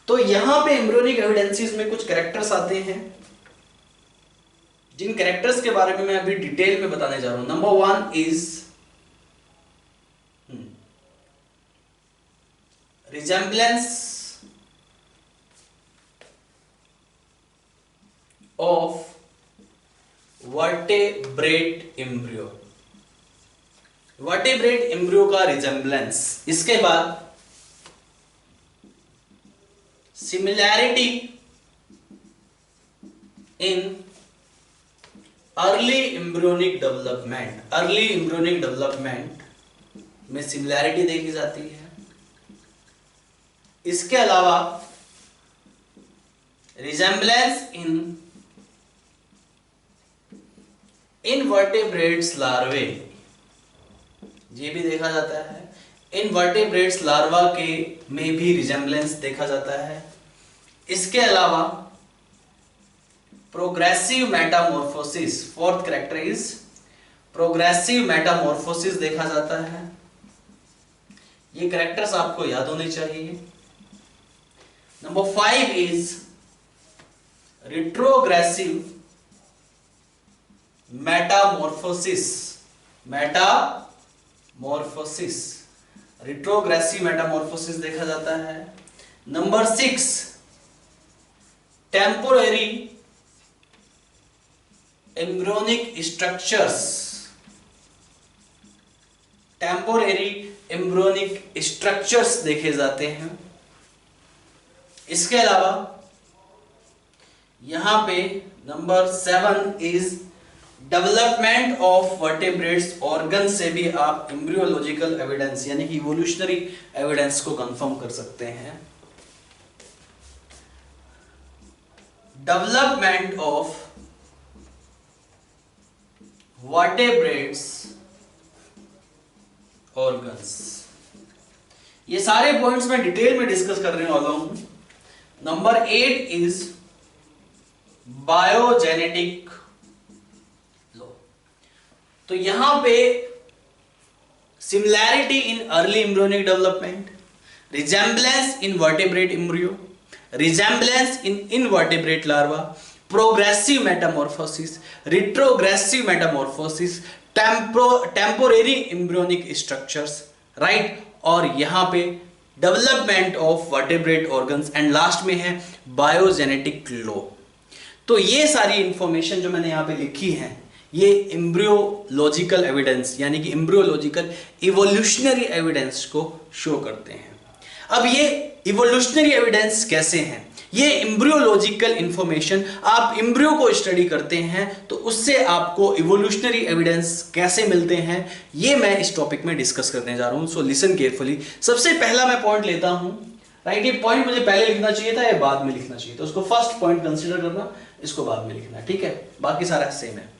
तो यहां पे एम्ब्रियोनिक एविडेंसेस में कुछ कैरेक्टर्स आते हैं जिन कैरेक्टर्स के बारे में मैं अभी डिटेल में बताने जा रहा हूं। Number 1 is resemblance of vertebrate embryo. Vertebrate embryo का रिजेम्बलेंस। इसके बाद similarity in early embryonic development. Early embryonic development में सिमिलैरिटी देखी जाती है। इसके अलावा रिजेम्बलेंस इन इनवर्टेब्रेट्स लार्वे, ये भी देखा जाता है। इनवर्टेब्रेट्स लार्वा के में भी रिजेम्बलेंस देखा जाता है। इसके अलावा progressive Metamorphosis, fourth character is progressive Metamorphosis देखा जाता है। ये कैरेक्टर्स आपको याद होने चाहिए। Number 5 is retrogressive Metamorphosis. Metamorphosis, retrogressive Metamorphosis देखा जाता है। Number 6 temporary embryonic structures, temporary embryonic structures देखे जाते हैं। इसके अलावा यहां पे number 7 is development of vertebrates organ से भी आप एम्ब्रियोलॉजिकल एविडेंस यानी कि इवोल्यूशनरी एविडेंस को कंफर्म कर सकते हैं। डेवलपमेंट ऑफ वर्टेब्रेट्स ऑर्गन्स, ये सारे पॉइंट्स मैं डिटेल में डिस्कस करने वाला हूं। Number 8 is biogenetic law. तो यहां पे similarity in early embryonic development, resemblance in vertebrate embryo, resemblance in invertebrate larva, progressive metamorphosis, retrogressive metamorphosis, temporary embryonic structures, right, और यहां पे development of vertebrate organs, and last में है बायोजेनेटिक लॉ। तो ये सारी इंफॉर्मेशन जो मैंने यहां पे लिखी है ये एम्ब्रियोलॉजिकल एविडेंस यानी कि एम्ब्रियोलॉजिकल इवोल्यूशनरी एविडेंस को शो करते हैं। अब ये इवोल्यूशनरी एविडेंस कैसे हैं? ये एम्ब्रियोलॉजिकल इंफॉर्मेशन, आप एम्ब्रियो को स्टडी करते हैं तो उससे आपको इवोल्यूशनरी एविडेंस कैसे मिलते हैं, ये मैं इस टॉपिक में डिस्कस करने जा रहा हूं। सो लिसन केयरफुली। सबसे पहला मैं पॉइंट लेता हूं, राइट। ये पॉइंट मुझे पहले लिखना चाहिए था या बाद में लिखना चाहिए था, उसको फर्स्ट पॉइंट कंसीडर करना, इसको बाद में लिखना, ठीक है, बाकी सारा सेम है।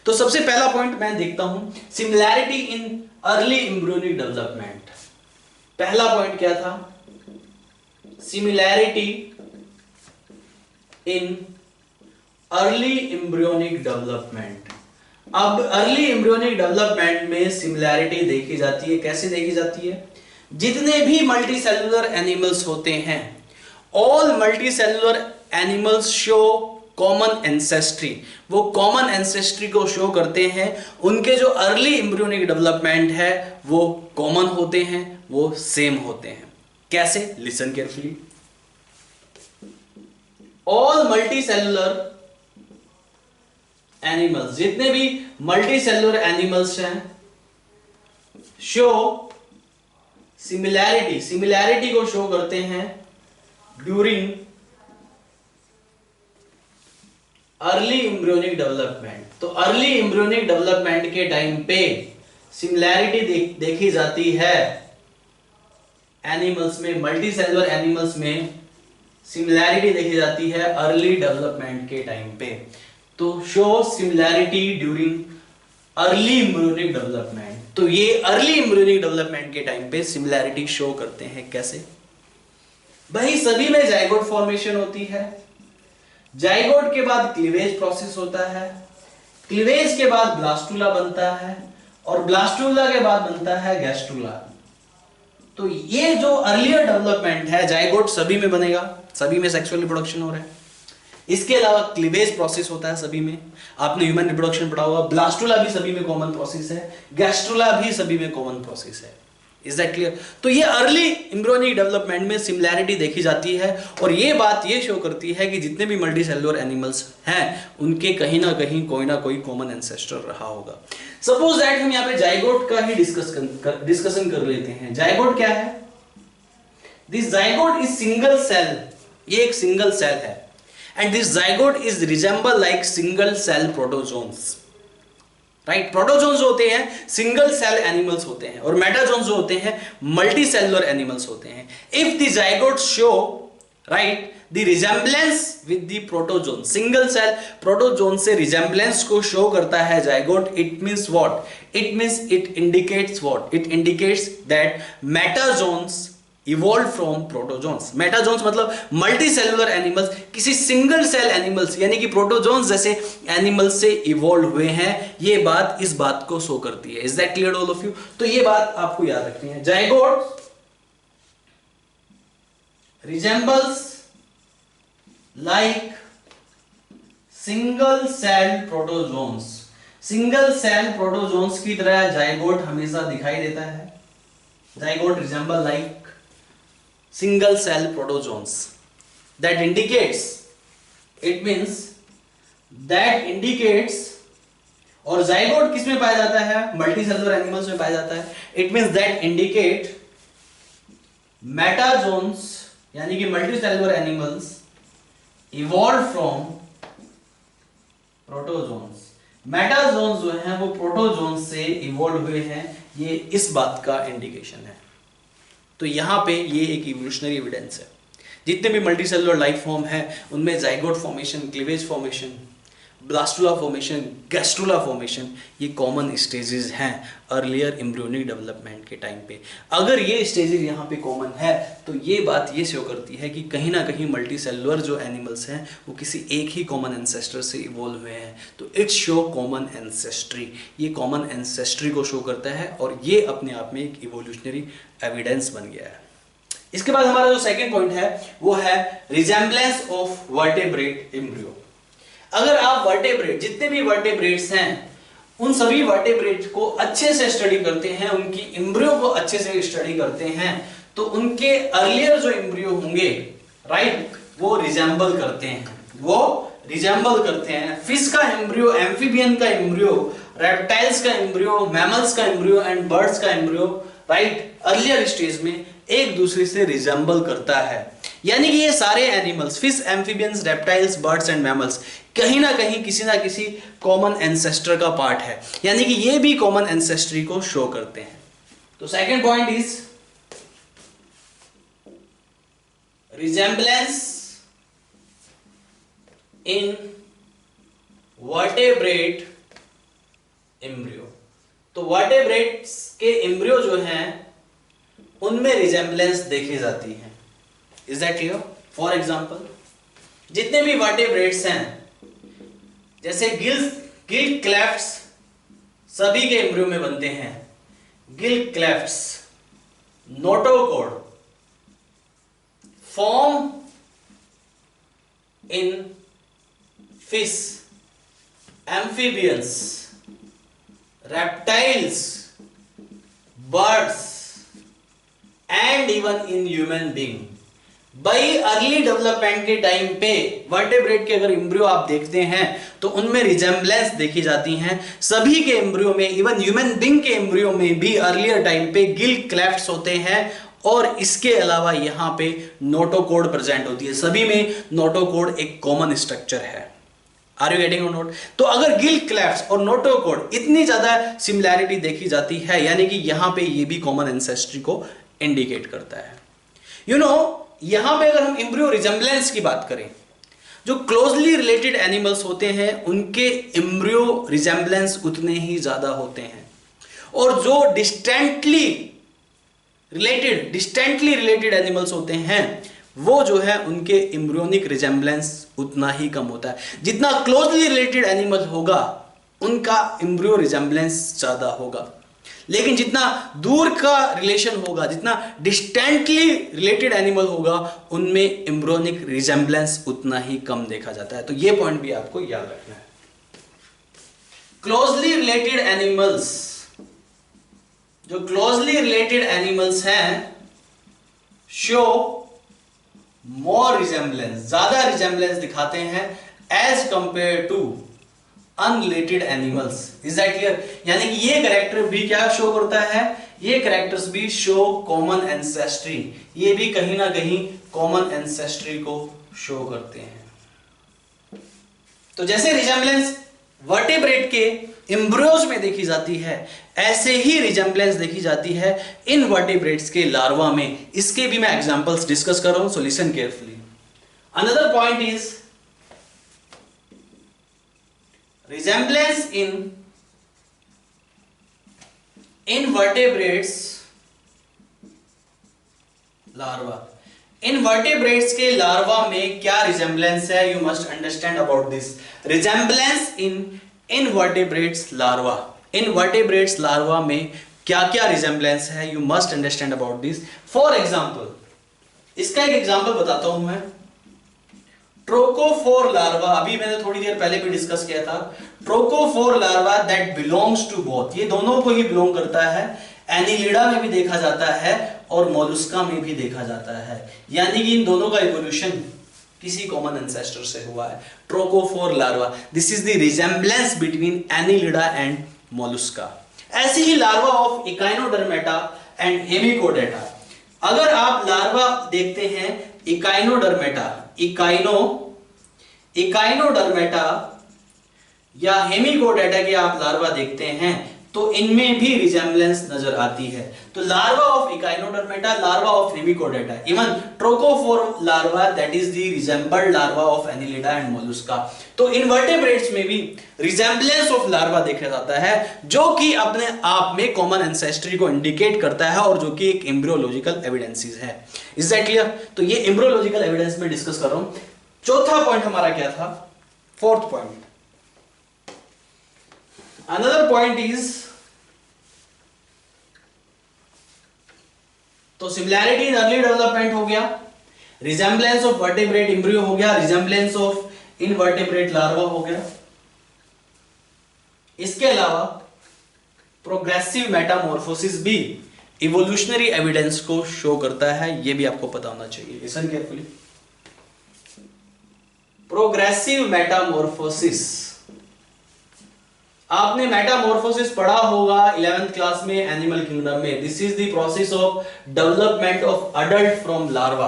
तो सबसे पहला पॉइंट मैं देखता हूं, similarity in early embryonic development. पहला पॉइंट क्या था? Similarity in early embryonic development. अब अर्ली एम्ब्रियोनिक डेवलपमेंट में सिमिलैरिटी देखी जाती है। कैसे देखी जाती है? जितने भी मल्टी सेलुलर एनिमल्स होते हैं, all multi cellular animals show common ancestry, वो कॉमन एंसेस्ट्री को शो करते हैं। उनके जो अर्ली एम्ब्रियोनिक डेवलपमेंट है वो कॉमन होते हैं, वो सेम होते हैं। कैसे? Listen carefully. All multi cellular animals, जितने भी मल्टी सेलुलर एनिमल्स हैं, शो सिमिलैरिटी, सिमिलैरिटी को शो करते हैं ड्यूरिंग अर्ली एम्ब्रियोनिक डेवलपमेंट। तो अर्ली एम्ब्रियोनिक डेवलपमेंट के टाइम पे सिमिलैरिटी देखी जाती है एनिमल्स में, मल्टी सेलुलर एनिमल्स में सिमिलैरिटी देखी जाती है अर्ली डेवलपमेंट के टाइम पे। तो show similarity during early embryonic development. तो ये अर्ली एम्ब्रियोनिक डेवलपमेंट के टाइम पे सिमिलैरिटी शो करते हैं। कैसे? भाई सभी में जाइगोट फॉर्मेशन होती है, जाइगोट के बाद क्लीवेज प्रोसेस होता है, क्लीवेज के बाद ब्लास्टुला बनता है, और ब्लास्टुला के बाद बनता है गैस्ट्रुला। तो ये जो अर्लियर डेवलपमेंट है, जाइगोट सभी में बनेगा, सभी में सेक्सुअल रिप्रोडक्शन हो रहा है। इसके अलावा क्लीवेज प्रोसेस होता है सभी में, आपने ह्यूमन रिप्रोडक्शन पढ़ा होगा। ब्लास्टुला भी सभी में कॉमन प्रोसेस है, गैस्ट्रुला भी सभी में कॉमन प्रोसेस है। Is that clear? तो ये अर्ली एम्ब्रियोनिक डेवलपमेंट में सिमिलैरिटी देखी जाती है, और ये बात ये शो करती है कि जितने भी मल्टी सेलुलर एनिमल्स हैं उनके कहीं ना कहीं कोई ना कोई कॉमन एंसेस्टर रहा होगा। सपोज दैट हम यहाँ पे जाइगोट का ही डिस्कशन कर लेते हैं। जाइगोट क्या है? This zygote is single cell, ये एक सिंगल सेल है, and this zygote is resemble like single cell protozoans, right. Protozoans होते हैं सिंगल सेल एनिमल्स होते हैं, और मेटाजोन्स जो होते हैं मल्टी सेलुलर एनिमल्स होते हैं। If the zygote show, right, the resemblance with the protozoan, single cell protozoan से रिजेंबलेंस को शो करता है zygote, it means what? It means it indicates what? It indicates that metazoans evolve from protozoans. Metazoans मतलब मल्टी सेलुलर एनिमल्स किसी सिंगल सेल एनिमल्स यानी कि प्रोटोजोन्स जैसे एनिमल्स से इवॉल्व हुए हैं। ये बात इस बात को शो करती है। Is that clear all of you? तो ये बात आपको याद रखनी है। Zygote resembles like single cell protozoans, single cell protozoans की तरह जाइगोट हमेशा दिखाई देता है। Zygote resemble like single cell protozoans. That indicates, it means that indicates और जाइगोट किस में पाया जाता है? मल्टीसेलुलर एनिमल्स में पाया जाता है। It means that indicate metazoans, यानी कि multicellular animals evolve from protozoans. Metazoans जो हैं वो प्रोटोजोन्स से इवॉल्व हुए हैं, ये इस बात का इंडिकेशन है। तो यहां पे ये एक इवोल्यूशनरी एविडेंस है। जितने भी मल्टीसेलुलर लाइफ फॉर्म है उनमें zygote formation, cleavage formation, blastula formation, gastrula formation, ये कॉमन स्टेजेस हैं अर्लियर एम्ब्रियोनिक डेवलपमेंट के टाइम पे। अगर ये स्टेजेस यहाँ पे कॉमन है तो ये बात ये शो करती है कि कहीं ना कहीं मल्टीसेलुलर जो एनिमल्स हैं वो किसी एक ही कॉमन एंसेस्टर से इवॉल्व हुए हैं। तो इट्स शो कॉमन एंसेस्ट्री, ये कॉमन एंसेस्ट्री को शो करता है और ये अपने आप में एक इवोल्यूशनरी एविडेंस बन गया है। इसके बाद हमारा जो सेकेंड पॉइंट है वो है रिजेम्बलेंस ऑफ वर्टेब्रेट एम्ब्रियो। अगर आप वर्टेब्रेट, जितने भी वर्टेब्रेट्स हैं उन सभी वर्टेब्रेट को अच्छे से स्टडी करते हैं, उनकी एम्ब्रियो को अच्छे से स्टडी करते हैं, तो उनके अर्लियर जो एम्ब्रियो होंगे, राइट, वो रिजेंबल करते हैं फिश का एम्ब्रियो, एम्फीबियन का एम्ब्रियो, रेप्टाइल्स का एम्ब्रियो, मैमल्स का एम्ब्रियो एंड बर्ड्स का एम्ब्रियो, राइट, अर्लियर स्टेज में एक दूसरे से रिजेंबल करता है। यानी कि ये सारे animals, fish, amphibians, reptiles, birds and mammals, कहीं ना कहीं किसी ना किसी कॉमन एंसेस्टर का पार्ट है, यानी कि ये भी कॉमन एंसेस्ट्री को शो करते हैं। तो second point is resemblance in vertebrate embryo. तो वर्टेब्रेट्स के एम्ब्रियो जो हैं उनमें रिजेंबलेंस देखी जाती है। Is that clear? For example, जितने भी वर्टेब्रेट्स हैं जैसे गिल क्लेफ्ट्स सभी के एम्ब्रियो में बनते हैं। Gill क्लेफ्ट्स, notochord form in fish, amphibians, reptiles, birds and even in human being. By early development के टाइम पे वर्टेब्रेट के अगर एम्ब्रियो आप देखते हैं तो उनमें रिजेंबलेंस देखी जाती हैं सभी के एम्ब्रियो में। इवन ह्यूमन बीइंग के एम्ब्रियो में भी अर्लियर टाइम पे गिल क्लेफ्ट्स होते हैं और इसके अलावा यहाँ पे नोटोकॉर्ड प्रेजेंट होती है। सभी में नोटोकॉर्ड एक कॉमन स्ट्रक्चर है। Are you getting note? तो अगर गिल क्लेफ्ट्स और नोटोकॉर्ड इतनी ज्यादा सिमिलैरिटी देखी जाती है, यानी कि यहाँ पे ये भी कॉमन एंसेस्ट्री को इंडिकेट करता है। यू नो, यहां पे अगर हम एम्ब्रियो रिजेंबलेंस की बात करें, जो क्लोजली रिलेटेड एनिमल्स होते हैं उनके एम्ब्रियो रिजेंबलेंस उतने ही ज्यादा होते हैं, और जो डिस्टेंटली रिलेटेड एनिमल्स होते हैं वो जो है उनके एम्ब्रियोनिक रिजेंबलेंस उतना ही कम होता है। जितना क्लोजली रिलेटेड एनिमल होगा उनका एम्ब्रियो रिजेंबलेंस ज्यादा होगा, लेकिन जितना दूर का रिलेशन होगा, जितना डिस्टेंटली रिलेटेड एनिमल होगा, उनमें एम्ब्रियोनिक रिजेंबलेंस उतना ही कम देखा जाता है। तो ये पॉइंट भी आपको याद रखना है। क्लोजली रिलेटेड एनिमल्स, जो क्लोजली रिलेटेड एनिमल्स हैं, शो मोर रिजेंबलेंस, ज्यादा रिजेंबलेंस दिखाते हैं as compare to unrelated animals. Is that clear? यानी कि ये कैरेक्टर भी क्या शो करता है, ये कैरेक्टर्स भी शो कॉमन एंसेस्ट्री, ये भी कहीं ना कहीं कॉमन एंसेस्ट्री को शो करते हैं। तो जैसे रिजेंबलेंस वर्टेब्रेट के एम्ब्रियोज में देखी जाती है, ऐसे ही रिजेंबलेंस देखी जाती है इन वर्टेब्रेट्स के लार्वा में। इसके भी मैं एग्जांपल्स डिस्कस कर रहा हूं, सो listen carefully. Another point is resemblance in invertebrates larva। invertebrates के लार्वा में क्या रिजेंबलेंस है? You must understand about this resemblance in invertebrates larva। invertebrates larva में क्या क्या रिजेंबलेंस है? You must understand about this. For example, इसका एक एग्जाम्पल बताता हूं मैं। ट्रोकोफोर लार्वा, अभी मैंने थोड़ी देर पहले भी डिस्कस किया था। Trochophore larva that belongs to both, ये दोनों को ही बिलोंग करता है। एनिलिडा में भी देखा जाता है और मोलुस्का में भी देखा जाता है। यानी कि इन दोनों का इवोल्यूशन किसी कॉमन एंसेस्टर से हुआ है, trochophore larva. This is the resemblance between Annelida and Mollusca. ऐसे ही larva of Echinodermata and Hemichordata. अगर आप लार्वा देखते हैं इकाइनोडर्मेटा, इकाइनोडर्मेटा या हेमिकोडेटा के आप लार्वा देखते हैं तो इनमें भी रिजेम्बलेंस नजर आती है। तो larva of Echinodermata, larva of hemichordata, even trochophore larva that is the resembled larva of Annelida and Mollusca. तो इनवर्टेब्रेट्स में भी रिजेम्बलेंस ऑफ लार्वा देखा जाता है, जो कि अपने आप में कॉमन एंसेस्ट्री को इंडिकेट करता है और जो कि एक एम्ब्रियोलॉजिकल एविडेंसेस है। Is that clear? तो ये एम्ब्रियोलॉजिकल एविडेंस में डिस्कस कर रहा हूं। चौथा पॉइंट हमारा क्या था? Fourth point, another point is, तो सिमिलैरिटी इन अर्ली डेवलपमेंट हो गया, रिजेम्बलेंस ऑफ वर्टेब्रेट एम्ब्रियो हो गया, रिजेम्बलेंस ऑफ इनवर्टेब्रेट लार्वा हो गया। इसके अलावा प्रोग्रेसिव मेटामॉर्फोसिस भी इवोल्यूशनरी एविडेंस को शो करता है, यह भी आपको पता होना चाहिए। Listen carefully. प्रोग्रेसिव मेटामॉर्फोसिस, आपने मेटामॉर्फोसिस पढ़ा होगा 11th क्लास में एनिमल किंगडम में। This is the process of development of adult from larva.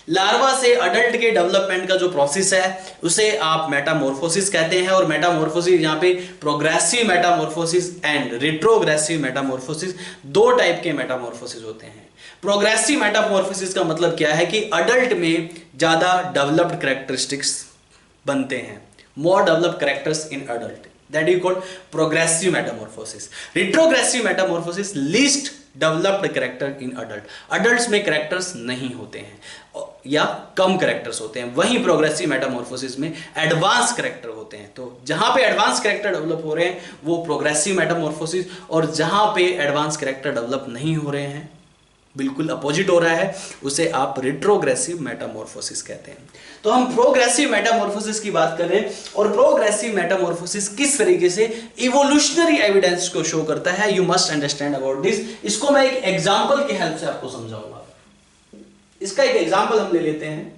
Larva से अडल्ट के डेवलपमेंट का जो प्रोसेस है उसे आप मेटामॉर्फोसिस कहते हैं। और मेटामॉर्फोसिस यहाँ पे progressive Metamorphosis and retrogressive Metamorphosis, दो टाइप के मेटामॉर्फोसिस होते हैं। प्रोग्रेसिव मेटामॉर्फोसिस का मतलब क्या है कि अडल्ट में ज्यादा डेवलप्ड कैरेक्टरिस्टिक्स बनते हैं, more developed characters in adult, that is called progressive metamorphosis. Retrogressive metamorphosis least developed character in adult. adults में characters नहीं होते हैं या कम characters होते हैं, वहीं progressive metamorphosis में advanced character होते हैं। तो जहां पे advanced character develop हो रहे हैं वो progressive metamorphosis, और जहां पे advanced character develop नहीं हो रहे हैं, बिल्कुल अपोजिट हो रहा है, उसे आप रिट्रोग्रेसिव मेटामॉर्फोसिस कहते हैं। तो हम प्रोग्रेसिव मेटामॉर्फोसिस की बात कर रहे हैं, और प्रोग्रेसिव मेटामॉर्फोसिस किस तरीके से इवोल्यूशनरी एविडेंस को शो करता है, you must understand about this. इसको मैं एक एग्जांपल की हेल्प से आपको समझाऊंगा। इसका एक एग्जांपल हम ले लेते हैं,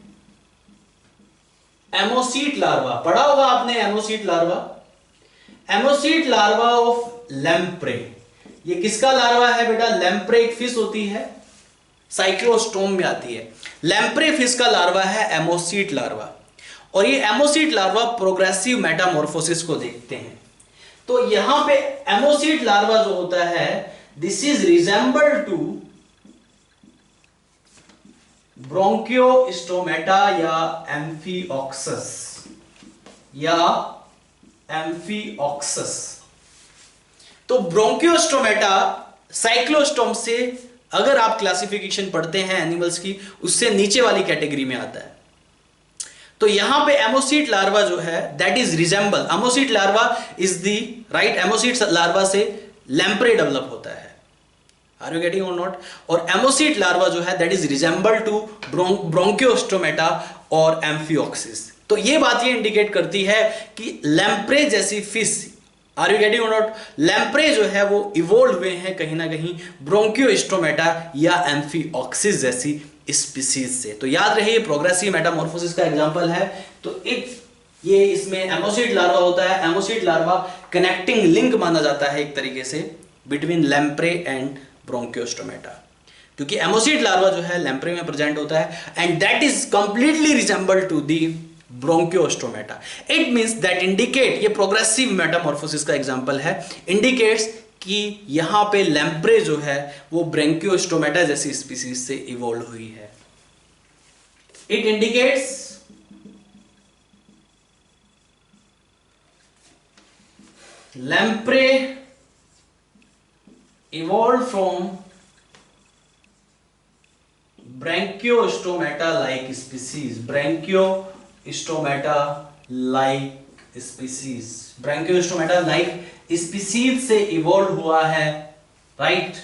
एमोसीट लार्वा। पढ़ा होगा आपने एमोसीट लार्वा, एमोसीट लार्वा ऑफ लैम्प्रे। ये किसका लार्वा है बेटा? लैम्प्रे एक फिश होती है, साइक्लोस्टोम में आती है। लैम्प्रे फिश का लार्वा है एमोसीट लार्वा, और ये एमोसीट लार्वा प्रोग्रेसिव मेटामॉर्फोसिस को देखते हैं। तो यहां पे एमोसीट लार्वा जो होता है, दिस इज रिजेंबल्ड टू ब्रोंकियोस्टोमेटा या एम्फिओक्सस, तो ब्रोंकियोस्टोमेटा साइक्लोस्टोम से, अगर आप क्लासिफिकेशन पढ़ते हैं एनिमल्स की, उससे नीचे वाली कैटेगरी में आता है। तो यहां पे एमोसीट लार्वा जो है that is resemble, ammocoete larva is the right, ammocoete larva से लैम्प्रे डेवलप होता है। आर यू गेटिंग और नॉट? और एमोसीट लार्वा जो है that is resemble to Branchiostoma और एम्फिओक्सिस। तो ये बात ये इंडिकेट करती है कि लैम्प्रे जैसी फिश, आर यू गेटिंग और नॉट, लैम्प्रे जो है वो इवोल्व हुए हैं कहीं ना कहीं ब्रोंकियोस्टोमेटा या एम्फिओक्सिस जैसी स्पीसीज से। तो याद रहे ये प्रोग्रेसिव मेटामॉर्फोसिस का एग्जांपल है। तो ये इसमें एमोसीट लार्वा होता है। एमोसीट लार्वा कनेक्टिंग लिंक माना जाता है एक तरीके से बिटवीन लैम्प्रे एंड ब्रोंकियोस्टोमेटा, क्योंकि एमोसीट लार्वा जो है लैम्प्रे में प्रेजेंट होता है and that is completely resemble to the Branchiostoma. It means that indicate, ये प्रोग्रेसिव मेटामॉर्फोसिस का एग्जांपल है, इंडिकेट्स कि यहां पे लैम्प्रे जो है वो ब्रोंकियोस्टोमेटा जैसी स्पीसीज से इवॉल्व हुई है। It indicates lamprey evolved from Branchiostomata like species, Branchiostomata like species, Branchiostomata like species से evolve हुआ है, right,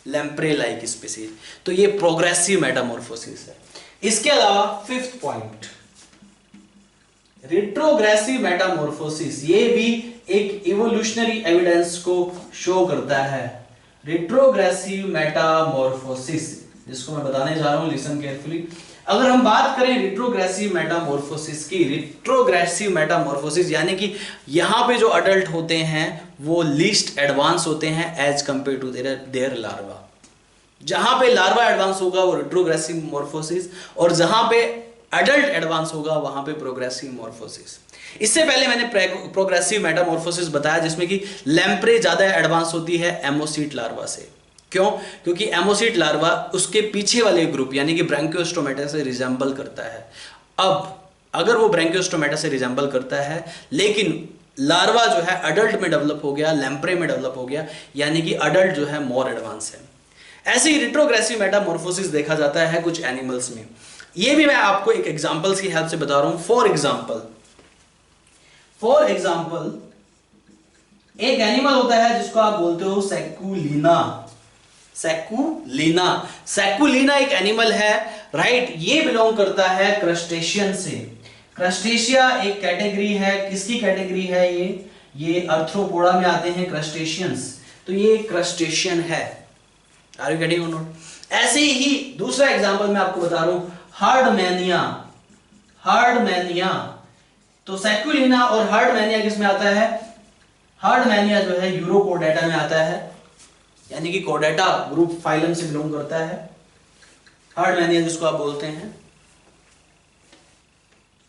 Lamprey like species। तो ये प्रोग्रेसिव मेटामॉर्फोसिस है। इसके अलावा फिफ्थ पॉइंट, रिट्रोग्रेसिव मेटामॉर्फोसिस, ये भी एक इवोल्यूशनरी एविडेंस को शो करता है। रिट्रोग्रेसिव मेटामॉर्फोसिस जिसको मैं बताने जा रहा हूं, लिसन केयरफुली, अगर हम बात करें रिट्रोग्रेसिव मेटामॉर्फोसिस की, रिट्रोग्रेसिव मेटामॉर्फोसिस यानी कि यहां पे जो अडल्ट होते हैं वो लीस्ट एडवांस होते हैं as compare to their larva. जहां पे लार्वा एडवांस होगा वो रिट्रोग्रेसिव मॉर्फोसिस, और जहां पे एडल्ट एडवांस होगा वहां पे प्रोग्रेसिव मॉर्फोसिस। इससे पहले मैंने प्रोग्रेसिव मेटामॉर्फोसिस बताया जिसमें कि लैम्प्रे ज्यादा एडवांस होती है एमोसीट लार्वा से। क्यों? क्योंकि एमोसीट लार्वा उसके पीछे वाले ग्रुप यानी कि ब्रैंकियोस्टोमेटा से रिजेंबल करता है। अब अगर वो ब्रैंकियोस्टोमेटा से रिजेंबल करता है लेकिन लार्वा जो है अडल्ट में डेवलप हो गया, लैम्प्रे में डेवलप हो गया, यानी कि अडल्ट जो है मोर एडवांस है। ऐसे ही रिट्रोग्रेसिव मेटामॉर्फोसिस देखा जाता है कुछ एनिमल्स में। ये भी मैं आपको एक एग्जांपल्स की हेल्प से बता रहा हूं। फॉर एग्जांपल एक एनिमल होता है जिसको आप बोलते हो सैकुलिना। सैकुलिना एक एनिमल है, राइट। ये बिलोंग करता है क्रस्टेशियन से। क्रस्टेशिया एक कैटेगरी है, किसकी कैटेगरी है ये आर्थ्रोपोडा में आते हैं क्रस्टेशियंस, तो ये क्रस्टेशियन है। आर यू गेटिंग और नॉट? ऐसे ही दूसरा एग्जांपल मैं आपको बता रहा हूं, हार्डमैनिया। तो सैकुलिना और हार्डमैनिया किसमें आता है? हार्डमैनिया जो है यूरोकोडेटा में आता है, यानी कि कोडेटा ग्रुप फाइलम से बिलोंग करता है। हार्डमैनिया जिसको आप बोलते हैं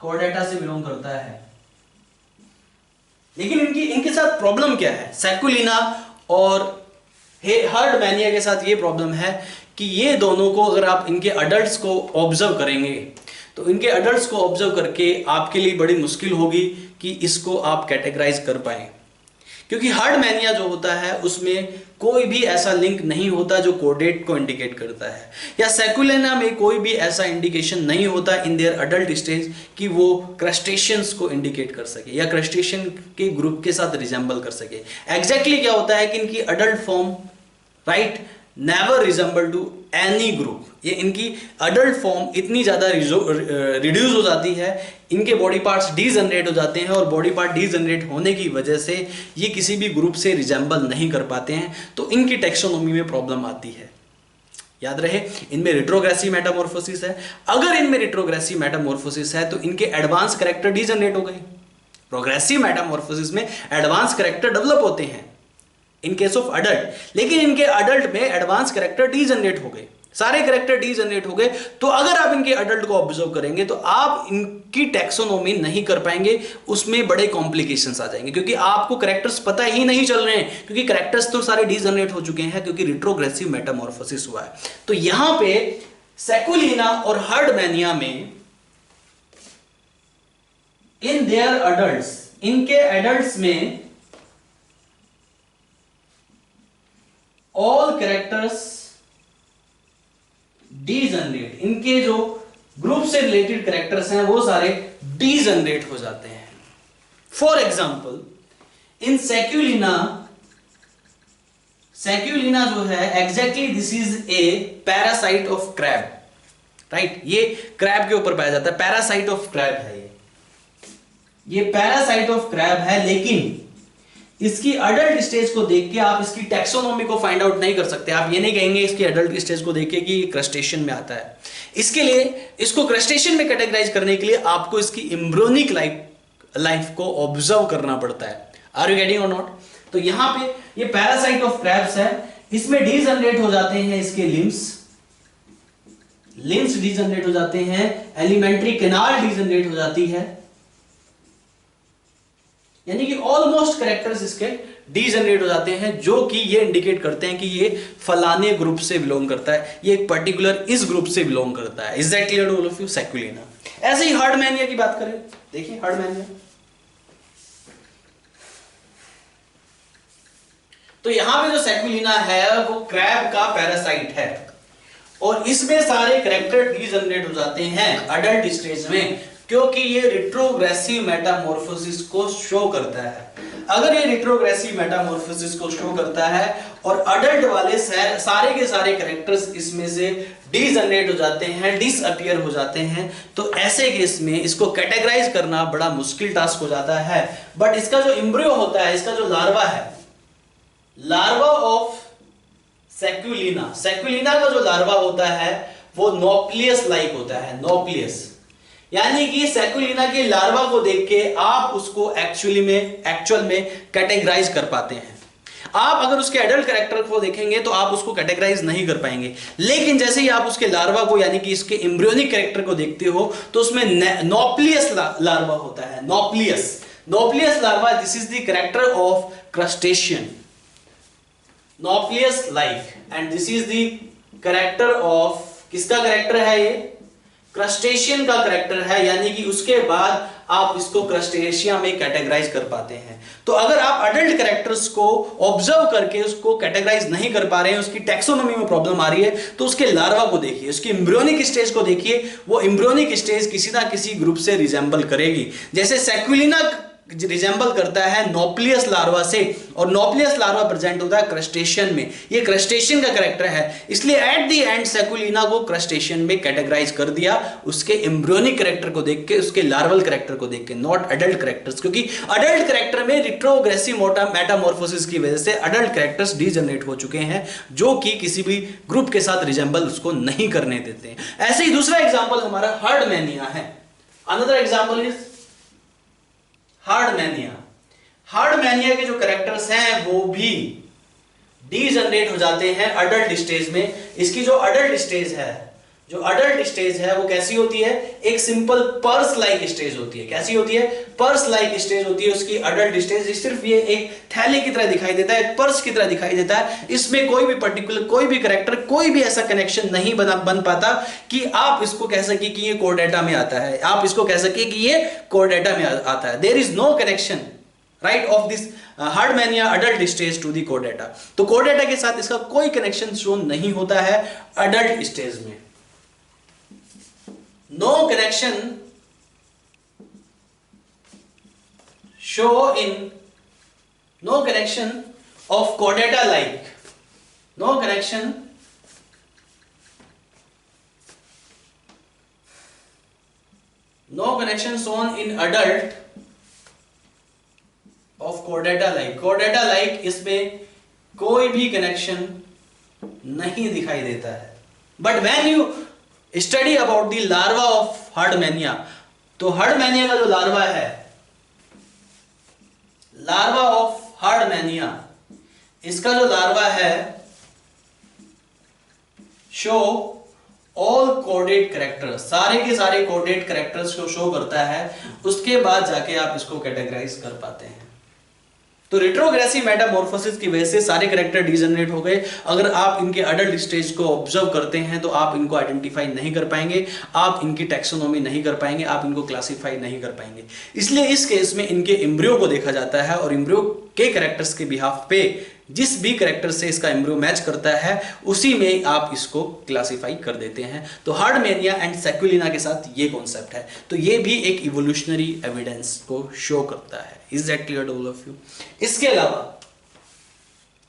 कोडेटा से बिलोंग करता है। लेकिन इनके साथ प्रॉब्लम क्या है? सैकुलिना और हार्डमैनिया के साथ ये प्रॉब्लम है कि ये दोनों को अगर आप इनके अडल्ट्स को ऑब्जर्व करेंगे तो इनके अडल्ट्स को ऑब्जर्व करके आपके लिए बड़ी मुश्किल होगी कि इसको आप कैटेगराइज कर पाए, क्योंकि हार्डमैनिया जो होता है उसमें कोई भी ऐसा लिंक नहीं होता जो कोडेट को इंडिकेट करता है, या सैकुलिना में कोई भी ऐसा इंडिकेशन नहीं होता इन देयर अडल्ट स्टेज कि वो क्रस्टेशियंस को इंडिकेट कर सके या क्रस्टेशियन के ग्रुप के साथ रिजेंबल कर सके। एग्जैक्टली क्या होता है कि इनकी adult form, right, never resemble to any group. ये इनकी अडल्ट फॉर्म इतनी ज्यादा रिड्यूस हो जाती है, इनके बॉडी पार्ट्स डीजनरेट हो जाते हैं, और बॉडी पार्ट डीजनरेट होने की वजह से ये किसी भी ग्रुप से रिजेंबल नहीं कर पाते हैं, तो इनकी टेक्सोनोमी में प्रॉब्लम आती है। याद रहे, इनमें रिट्रोग्रेसिव मेटामॉर्फोसिस है। अगर इनमें रिट्रोग्रेसिव मेटामॉर्फोसिस है तो इनके एडवांस कैरेक्टर डीजनरेट हो गए। प्रोग्रेसिव मेटामॉर्फोसिस में एडवांस कैरेक्टर डेवलप होते हैं इन केस ऑफ अडल्ट, लेकिन इनके अडल्ट में एडवांस कैरेक्टर डीजनरेट हो गए, सारे कैरेक्टर डीजनरेट हो गए। तो अगर आप इनके अडल्ट को ऑब्जर्व करेंगे तो आप इनकी टैक्सोनॉमी नहीं कर पाएंगे, उसमें बड़े कॉम्प्लिकेशंस आ जाएंगे, क्योंकि आपको कैरेक्टर्स पता ही नहीं चल रहे हैं, क्योंकि कैरेक्टर्स तो सारे डीजनरेट हो चुके हैं क्योंकि रिट्रोग्रेसिव मेटामॉर्फोसिस हुआ है। तो यहां पे सैकुलिना और हार्डमैनिया में इन देयर अडल्ट्स, इनके एडल्ट्स में ऑल कैरेक्टर्स डीजनरेट, इनके जो ग्रुप से रिलेटेड कैरेक्टर्स हैं वो सारे डीजनरेट हो जाते हैं। फॉर एग्जाम्पल इन सैकुलिना जो है exactly this is a parasite of crab, right. ये क्रैब के ऊपर पाया जाता है, पैरासाइट ऑफ क्रैब है ये पैरासाइट ऑफ क्रैब है, लेकिन इसकी अडल्ट स्टेज को देख के आप इसकी टैक्सोनॉमी को फाइंड आउट नहीं कर सकते। आप ये नहीं कहेंगे इसकी अडल्ट स्टेज को देख के कि ये क्रस्टेशियन में आता है। इसके लिए इसको क्रस्टेशियन में कैटेगराइज करने के लिए आपको इसकी एम्ब्रियोनिक लाइफ को ऑब्जर्व करना पड़ता है। आर यू गेटिंग और नॉट? तो यहां पे ये पैरासाइट ऑफ क्रैब्स है, इसमें डीजनरेट हो जाते हैं इसके लिम्स डीजनरेट हो जाते हैं, एलिमेंट्री कैनाल डीजनरेट हो जाती है, यानी कि ऑलमोस्ट कैरेक्टर्स इसके डीजनरेट हो जाते हैं, जो कि ये इंडिकेट करते हैं कि ये फलाने ग्रुप से बिलोंग करता है, ये एक पर्टिकुलर इस ग्रुप से बिलोंग करता है। Is that clear to all of you? Sacculina. ऐसे ही हार्डमैनिया की बात करें, देखिए हार्डमैनिया, तो यहां पे जो सैकुलिना है वो क्रैब का पैरासाइट है, और इसमें सारे कैरेक्टर डीजनरेट हो जाते हैं अडल्ट स्टेज में, क्योंकि ये रिट्रोग्रेसिव मेटामॉर्फोसिस को शो करता है। अगर ये रिट्रोग्रेसिव मेटामॉर्फोसिस को शो करता है और अडल्ट वाले सारे के सारे कैरेक्टर्स इसमें से डीजनरेट हो जाते हैं, डिसअपीयर हो जाते हैं, तो ऐसे केस में इसको कैटेगराइज करना बड़ा मुश्किल टास्क हो जाता है। बट इसका जो एम्ब्रियो होता है, इसका जो लार्वा है, लार्वा ऑफ सैकुलिना का जो लार्वा होता है वो नोप्लियस लाइक होता है, नोप्लियस। यानी कि सैकुलिना के लार्वा को देख के आप उसको एक्चुअल में कैटेगराइज कर पाते हैं। आप अगर उसके एडल्ट कैरेक्टर को देखेंगे तो आप उसको कैटेगराइज नहीं कर पाएंगे, लेकिन जैसे ही आप उसके लार्वा को यानी कि इसके एम्ब्रियोनिक कैरेक्टर को देखते हो तो उसमें नोप्लियस लार्वा होता है, nauplius larva. This is the character of crustacean, nauplius like, and this is the character of, किसका कैरेक्टर है ये? क्रस्टेशियन का कैरेक्टर है। यानी कि उसके बाद आप इसको क्रस्टेशिया में कैटेगराइज कर पाते हैं। तो अगर आप अडल्ट कैरेक्टर्स को ऑब्जर्व करके उसको कैटेगराइज नहीं कर पा रहे हैं, उसकी टैक्सोनॉमी में प्रॉब्लम आ रही है, तो उसके लार्वा को देखिए, उसकी एम्ब्रियोनिक स्टेज को देखिए, वो एम्ब्रियोनिक स्टेज किसी ना किसी ग्रुप से रिजेंबल करेगी। जैसे सैकुलिना रिजेंबल करता है नोप्लियस लार्वा से, और नोप्लियस लार्वा प्रेजेंट होता है क्रस्टेशियन में। ये क्रस्टेशियन का कैरेक्टर है, इसलिए एट द एंड सैकुलिना को क्रस्टेशियन में कैटेगराइज कर दिया उसके एम्ब्रियोनिक कैरेक्टर को देख के, उसके लार्वल कैरेक्टर को देख के, नॉट अडल्ट कैरेक्टर्स। क्योंकि अडल्ट कैरेक्टर में रिट्रोग्रेसिव मेटामॉर्फोसिस की वजह से अडल्ट कैरेक्टर्स डीजनरेट हो चुके हैं, जो कि किसी भी ग्रुप के साथ रिजेंबल उसको नहीं करने देते। ऐसे ही दूसरा एग्जाम्पल हमारा हर्डमैनिया है। Another example is Herdmania. Herdmania के जो कैरेक्टर्स हैं वो भी डीजनरेट हो जाते हैं अडल्ट स्टेज में। इसकी जो अडल्ट स्टेज है वो कैसी होती है? एक सिंपल पर्स लाइक स्टेज होती है। कैसी होती है? पर्स लाइक स्टेज होती है उसकी अडल्ट स्टेज। सिर्फ ये एक थैले की तरह दिखाई देता है, एक पर्स की तरह दिखाई देता है। इसमें कोई भी पर्टिकुलर, कोई भी कैरेक्टर, कोई भी ऐसा कनेक्शन नहीं बन पाता कि आप इसको कह सके कि ये कोर में आता है, आप इसको कह सके कि ये कोर में आता है। There is no connection right of this Herdmania adult stage to the Chordata. तो कोरडेटा के साथ इसका कोई कनेक्शन शो नहीं होता है अडल्ट स्टेज में। No connection show in, no connection of chordata like, no connection shown in adult of chordata like। chordata like इसमें कोई भी कनेक्शन नहीं दिखाई देता है। But when you study about the larva of Herdmania, तो हार्डमैनिया का जो लार्वा है, लार्वा ऑफ हार्डमैनिया, इसका जो लार्वा है शो ऑल कोडेड कैरेक्टर्स, सारे के सारे कोडेड कैरेक्टर्स को शो करता है। उसके बाद जाके आप इसको कैटेगराइज कर पाते हैं। तो रिट्रोग्रेसिव मेटामॉर्फोसिस की वजह से सारे कैरेक्टर डीजनरेट हो गए। अगर आप इनके अडल्ट स्टेज को ऑब्जर्व करते हैं तो आप इनको आइडेंटिफाई नहीं कर पाएंगे, आप इनकी टैक्सोनॉमी नहीं कर पाएंगे, आप इनको क्लासिफाई नहीं कर पाएंगे। इसलिए इस केस में इनके एम्ब्रियो को देखा जाता है, और एम्ब्रियो के कैरेक्टर्स के बिहाफ पे जिस भी कैरेक्टर से इसका एम्ब्रियो मैच करता है उसी में आप इसको क्लासिफाई कर देते हैं। तो हार्डमैनिया एंड सैकुलिना के साथ ये कॉन्सेप्ट है। तो ये भी एक इवोल्यूशनरी एविडेंस को शो करता है। Is that clear to all of you? इसके अलावा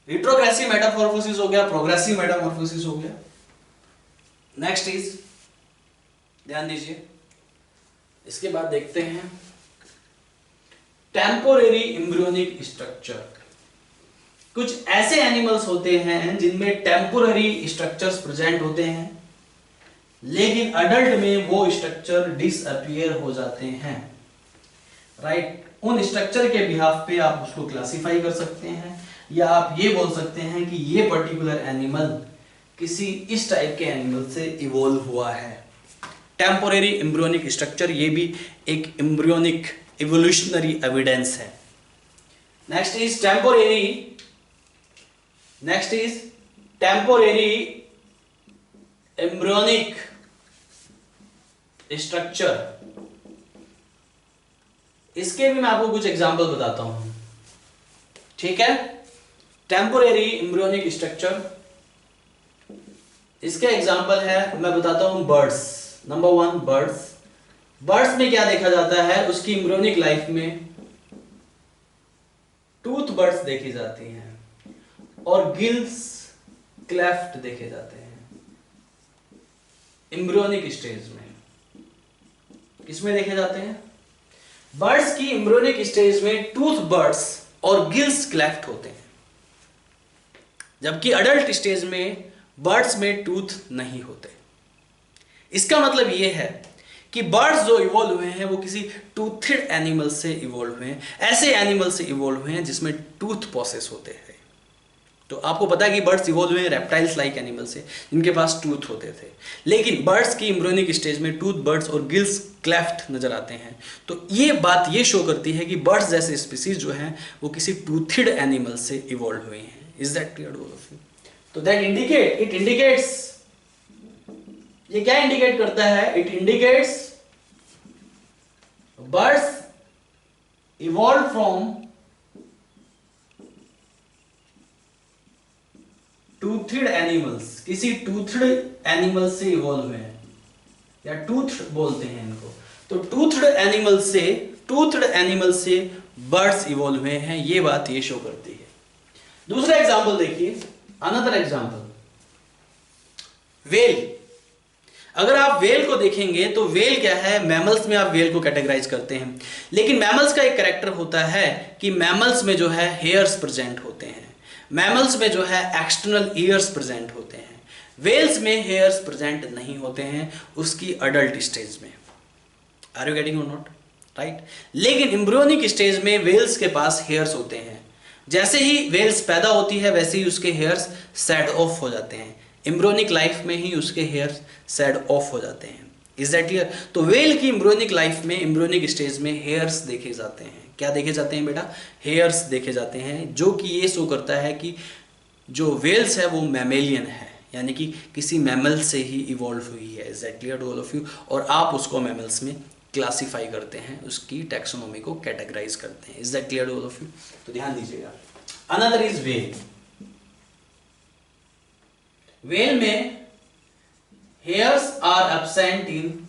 रिट्रोग्रेसिव मेटामॉर्फोसिस हो गया, प्रोग्रेसिव मेटामॉर्फोसिस हो गया। नेक्स्ट इज, ध्यान दीजिए, इसके बाद देखते हैं टेम्पोरेरी एम्ब्रियोनिक स्ट्रक्चर। कुछ ऐसे एनिमल्स होते हैं जिनमें टेम्पोररी स्ट्रक्चर्स प्रेजेंट होते हैं, लेकिन अडल्ट में वो स्ट्रक्चर डिसअपीयर हो जाते हैं। राइट? उन स्ट्रक्चर के बिहाफ पे आप उसको क्लासिफाई कर सकते हैं, या आप ये बोल सकते हैं कि ये पर्टिकुलर एनिमल किसी इस टाइप के एनिमल से इवोल्व हुआ है। टेम्पोररी एम्ब्रियोनिक स्ट्रक्चर, ये भी एक एम्ब्रियोनिक इवोल्यूशनरी एविडेंस है। Next is temporary embryonic structure. इसके भी मैं आपको कुछ एग्जांपल बताता हूं, ठीक है? टेम्पोररी एम्ब्रियोनिक स्ट्रक्चर, इसके एग्जांपल है, मैं बताता हूं बर्ड्स। नंबर 1 बर्ड्स में क्या देखा जाता है? उसकी एम्ब्रियोनिक लाइफ में टूथ बर्ड्स देखी जाती हैं और गिल्स क्लेफ्ट देखे जाते हैं एम्ब्रियोनिक स्टेज में। किसमें देखे जाते हैं? बर्ड्स की एम्ब्रियोनिक स्टेज में टूथ बर्ड्स और गिल्स क्लेफ्ट होते हैं, जबकि अडल्ट स्टेज में बर्ड्स में टूथ नहीं होते। इसका मतलब ये है कि बर्ड्स जो इवॉल्व हुए हैं वो किसी टूथेड एनिमल से इवॉल्व हुए हैं, ऐसे एनिमल से इवॉल्व हुए हैं जिसमें टूथ प्रोसेस होते हैं। तो आपको पता है कि बर्ड्स इवॉल्व हुए हैं रेप्टाइल्स लाइक एनिमल से जिनके पास टूथ होते थे, लेकिन बर्ड्स की एम्ब्रियोनिक स्टेज में टूथ बर्ड्स और गिल्स क्लेफ्ट नजर आते हैं। तो ये बात ये शो करती है कि बर्ड्स जैसे स्पीसीज जो हैं वो किसी टूथेड एनिमल से इवॉल्व हुए हैं। Is that clear to all of you? तो दैट इंडिकेट्स, ये क्या इंडिकेट करता है? It indicates birds evolve from toothed animals, किसी टूथेड एनिमल से इवॉल्व हुए हैं, या टूथ बोलते हैं इनको। तो टूथेड एनिमल से बर्ड्स इवॉल्व हुए हैं, ये बात ये शो करती है। दूसरा एग्जांपल देखिए, अनदर एग्जांपल, वेल। अगर आप वेल को देखेंगे तो वेल क्या है, मैमल्स में आप वेल को कैटेगराइज करते हैं, लेकिन मैमल्स का एक कैरेक्टर होता है कि मैमल्स में जो है हेयर्स प्रेजेंट होते हैं, मैमल्स में जो है एक्सटर्नल ईयर्स प्रेजेंट होते हैं, वेल्स में हेयर्स प्रेजेंट नहीं होते हैं उसकी अडल्ट स्टेज में। आर यू गेटिंग और नॉट? राइट। लेकिन एम्ब्रियोनिक स्टेज में वेल्स के पास हेयर्स होते हैं, जैसे ही वेल्स पैदा होती है वैसे ही उसके हेयर्स सेड ऑफ हो जाते हैं, एम्ब्रियोनिक लाइफ में ही उसके हेयर्स सेड ऑफ हो जाते हैं। Is that clear? तो वेल की एम्ब्रियोनिक लाइफ में, एम्ब्रियोनिक स्टेज में हेयर्स देखे जाते हैं। क्या देखे जाते हैं बेटा? हेयर्स देखे जाते हैं, जो कि ये शो करता है कि जो वेल्स है वो मैमेलियन है, यानी कि किसी मैमल से ही इवॉल्व हुई है। Is that clear to all of you? और आप उसको मैमल्स में क्लासीफाई करते हैं, उसकी टैक्सोनॉमी को कैटेगराइज करते हैं। Is that clear to all of you? तो ध्यान दीजिएगा। Another is whale. वेल में hairs are absent in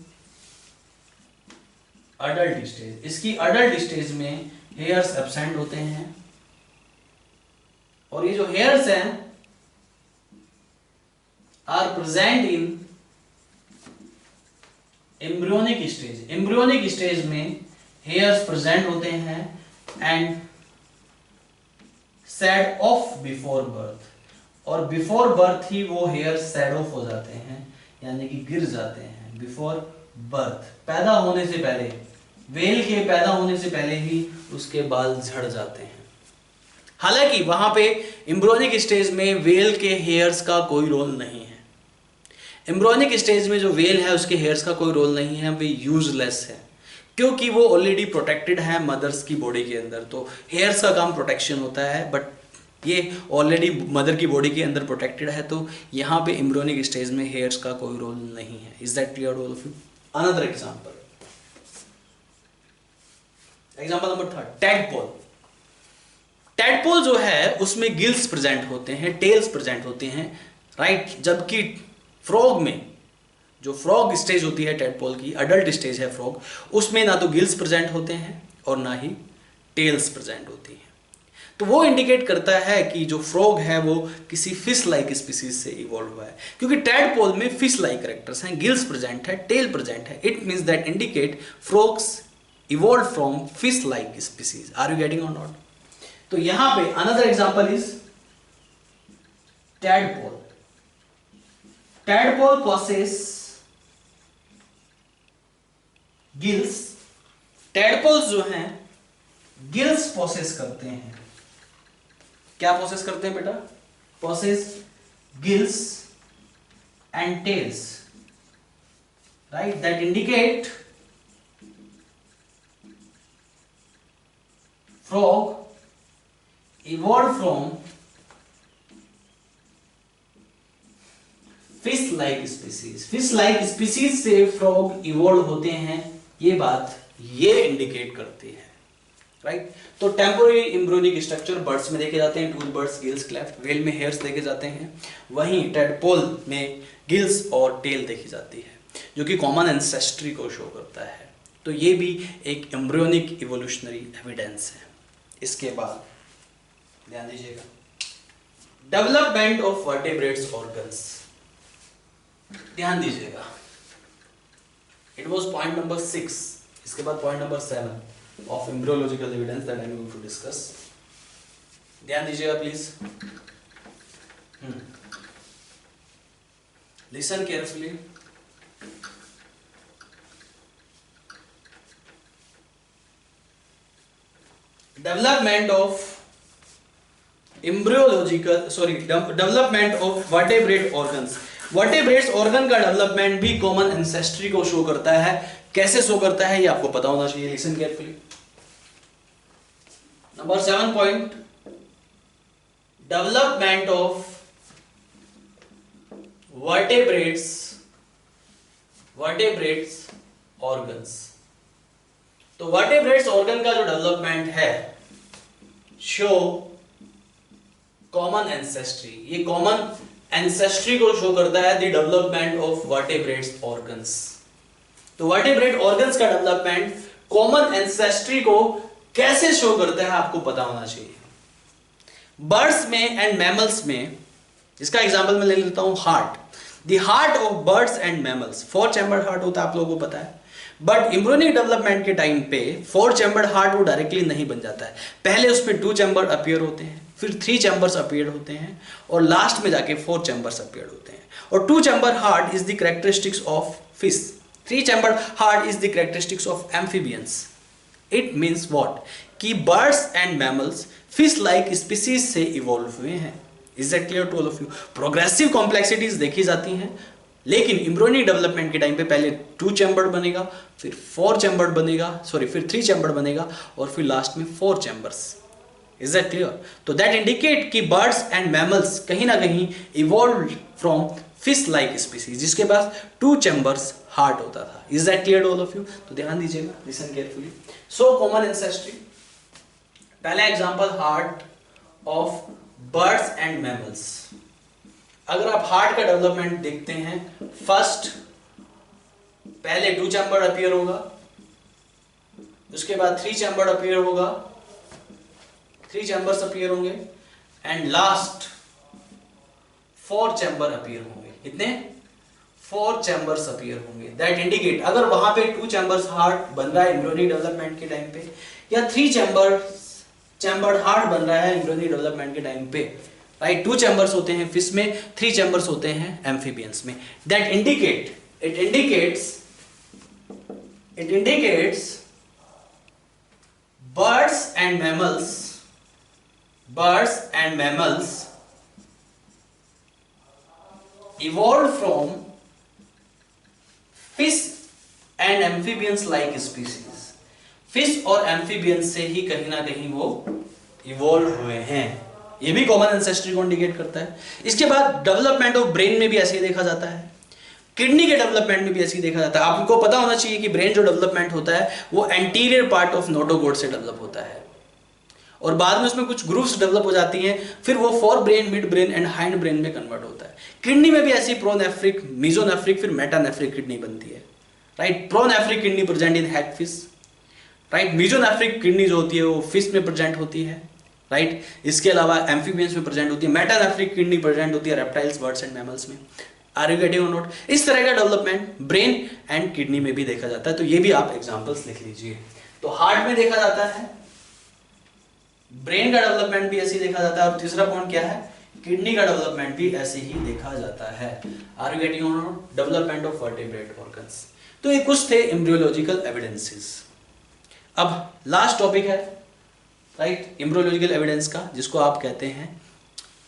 adult stage, इसकी अडल्ट स्टेज में हेयर्स एब्सेंट होते हैं, और ये जो हेयर्स हैं are present in embryonic stage, embryonic stage में हेयर्स प्रेजेंट होते हैं and shed off before birth, और बिफोर बर्थ ही वो हेयर सेड ऑफ हो जाते हैं, यानी कि गिर जाते हैं। बिफोर बर्थ, पैदा होने से पहले, वेल के पैदा होने से पहले ही उसके बाल झड़ जाते हैं। हालांकि वहां पे एम्ब्रियोनिक स्टेज में वेल के हेयर्स का कोई रोल नहीं है, एम्ब्रियोनिक स्टेज में जो वेल है उसके हेयर्स का कोई रोल नहीं है, वे यूजलेस है, क्योंकि वो ऑलरेडी प्रोटेक्टेड है मदर्स की बॉडी के अंदर। तो हेयर्स का काम प्रोटेक्शन होता है, बट ये ऑलरेडी मदर की बॉडी के अंदर प्रोटेक्टेड है, तो यहाँ पे एम्ब्रियोनिक स्टेज में हेयर्स का कोई रोल नहीं है। Is that clear all of you? Another example, example number 3, tadpole. Tadpole जो है उसमें गिल्स प्रेजेंट होते हैं, टेल्स प्रेजेंट होते हैं, राइट। जबकि फ्रॉग में, जो फ्रॉग स्टेज होती है टैडपोल की, अडल्ट स्टेज है फ्रॉग, उसमें ना तो गिल्स प्रेजेंट होते हैं और ना ही टेल्स प्रेजेंट होती है। तो वो इंडिकेट करता है कि जो फ्रॉग है वो किसी फिश लाइक स्पीसीज से इवॉल्व हुआ है, क्योंकि टैडपोल में फिश लाइक कैरेक्टर्स हैं, गिल्स प्रेजेंट है, टेल प्रेजेंट है। It means that indicate frogs evolve from fish like species. Are you getting और नॉट? तो यहां पे another example is tadpole. Tadpole possess gills, tadpoles जो हैं गिल्स पोसेस करते हैं। क्या पोसेस करते हैं बेटा? Possess gills and tails, right, that indicate frog evolve from fish like species. Fish like species से फ्रॉग इवॉल्व होते हैं, ये बात ये इंडिकेट करती है, राइट। तो टेम्पोररी एम्ब्रियोनिक स्ट्रक्चर बर्ड्स में देखे जाते हैं, tooth birds, gills, cleft. Well में हेयर्स देखे जाते हैं, वहीं टैडपोल में गिल्स और टेल देखी जाती है, जो कि कॉमन एंसेस्ट्री को शो करता है। तो ये भी एक एम्ब्रियोनिक इवोल्यूशनरी एविडेंस है। इसके बाद ध्यान दीजिएगा, डेवलपमेंट ऑफ वर्टेब्रेट्स ऑर्गन्स। ध्यान दीजिएगा, इट वाज पॉइंट नंबर 6। इसके बाद point number 7 of embryological evidence that I am going to discuss. ध्यान दीजिएगा please, listen carefully. Development of development of vertebrate organs. Vertebrates organ का डेवलपमेंट भी कॉमन एंसेस्ट्री को शो करता है। कैसे शो करता है ये आपको पता होना चाहिए। Listen carefully. Number 7 point, development of vertebrates organs. तो वर्टेब्रेट्स ऑर्गन का जो डेवलपमेंट है शो कॉमन एंसेस्ट्री, ये कॉमन एंसेस्ट्री को शो करता है, the development of vertebrates organs. तो वर्टेब्रेट ऑर्गन्स का डेवलपमेंट कॉमन एंसेस्ट्री को कैसे शो करता है आपको पता होना चाहिए। बर्ड्स में एंड मैमल्स में, इसका एग्जांपल मैं ले लेता हूं heart. The heart of birds and mammals 4 chambered heart होता है, आप लोगों को पता है। बट एम्ब्रियोनिक डेवलपमेंट के टाइम पे 4 चैम्बर्ड हार्ट वो डायरेक्टली नहीं बन जाता है। पहले उस पर 2 चैम्बर अपीयर होते हैं, फिर 3 चैम्बर्स अपीयर होते हैं और लास्ट में जाके 4 चैम्बर्स अपीयर होते हैं। और 2 chamber heart is the characteristics of fish, 3 chamber heart is the characteristics of amphibians. It means what कि birds and mammals fish like species से इवॉल्व हुए हैं। Is that clear to all of you? Progressive complexities देखी जाती हैं, लेकिन एम्ब्रियोनिक डेवलपमेंट के टाइम पे पहले 2 चैम्बर्ड बनेगा, फिर 4 चैम्बर्ड बनेगा, फिर 3 चैम्बर्ड बनेगा और फिर लास्ट में 4 चैम्बर्स। Is that clear? तो दैट इंडिकेट कि बर्ड्स एंड मैमल्स कहीं ना कहीं evolve from fish like species जिसके पास 2 चैम्बर्स हार्ट होता था। Is that clear to all of you? तो ध्यान दीजिएगा, listen carefully. So common ancestry, पहला example heart of birds and mammals. अगर आप हार्ट का डेवलपमेंट देखते हैं, फर्स्ट पहले 2 चैम्बर अपीयर होगा, उसके बाद 3 चैम्बर अपीयर होगा, 3 चैम्बर्स अपीयर होंगे एंड लास्ट 4 चैम्बर अपीयर होंगे। कितने? 4 चैम्बर्स अपीयर होंगे। दैट इंडिकेट अगर वहां पे 2 चैम्बर्स हार्ट बन रहा है एम्ब्रियोनिक डेवलपमेंट के टाइम पे, या 3 चैम्बर्ड हार्ट बन रहा है एम्ब्रियोनिक डेवलपमेंट के टाइम पे, राइट? 2 चैम्बर्स होते हैं फिश में, 3 चैम्बर्स होते हैं एम्फीबियंस में। That it indicates birds and mammals evolved from fish and amphibians like species। Fish और एम्फीबियंस से ही कहीं ना कहीं वो इवॉल्व हुए हैं। ये भी कॉमन एंसेस्ट्री को इंडिकेट करता है। इसके बाद डेवलपमेंट ऑफ ब्रेन में भी ऐसे ही देखा जाता है, किडनी के डेवलपमेंट में भी ऐसे ही देखा जाता है। आपको पता होना चाहिए कि ब्रेन जो डेवलपमेंट होता है वो एंटीरियर पार्ट ऑफ नोटोगोड से डेवलप होता है और बाद में उसमें कुछ ग्रुप्स डेवलप हो जाती हैं, फिर वो fore brain, mid brain and hind brain में कन्वर्ट होता है। किडनी में भी ऐसी प्रोनेफ्रिक, मीजोनेफ्रिक, फिर मेटानेफ्रिक किडनी बनती है, right? Pronephric kidney present in hagfish, right? Mesonephric kidney जो होती है वो फिश में प्रेजेंट होती है, राइट? इसके अलावा एम्फीबियंस में प्रेजेंट होती है। मेटानेफ्रिक किडनी प्रेजेंट होती है रेप्टाइल्स, बर्ड्स एंड मैमल्स में। आर यू गेटिंग और नॉट? इस तरह का डेवलपमेंट ब्रेन एंड किडनी में भी देखा जाता है। तो ये भी आप एग्जांपल्स लिख लीजिए। तो हार्ट में देखा जाता है, ब्रेन का डेवलपमेंट भी ऐसे ही देखा जाता है, और तीसरा पॉइंट क्या है? किडनी का डेवलपमेंट भी ऐसे ही देखा जाता है। आर यू गेटिंग और not? Development of vertebrate organs. तो ये कुछ थे एम्ब्रियोलॉजिकल एविडेंसेस। अब लास्ट टॉपिक है, राइट, एम्ब्रियोलॉजिकल एविडेंस का, जिसको आप कहते हैं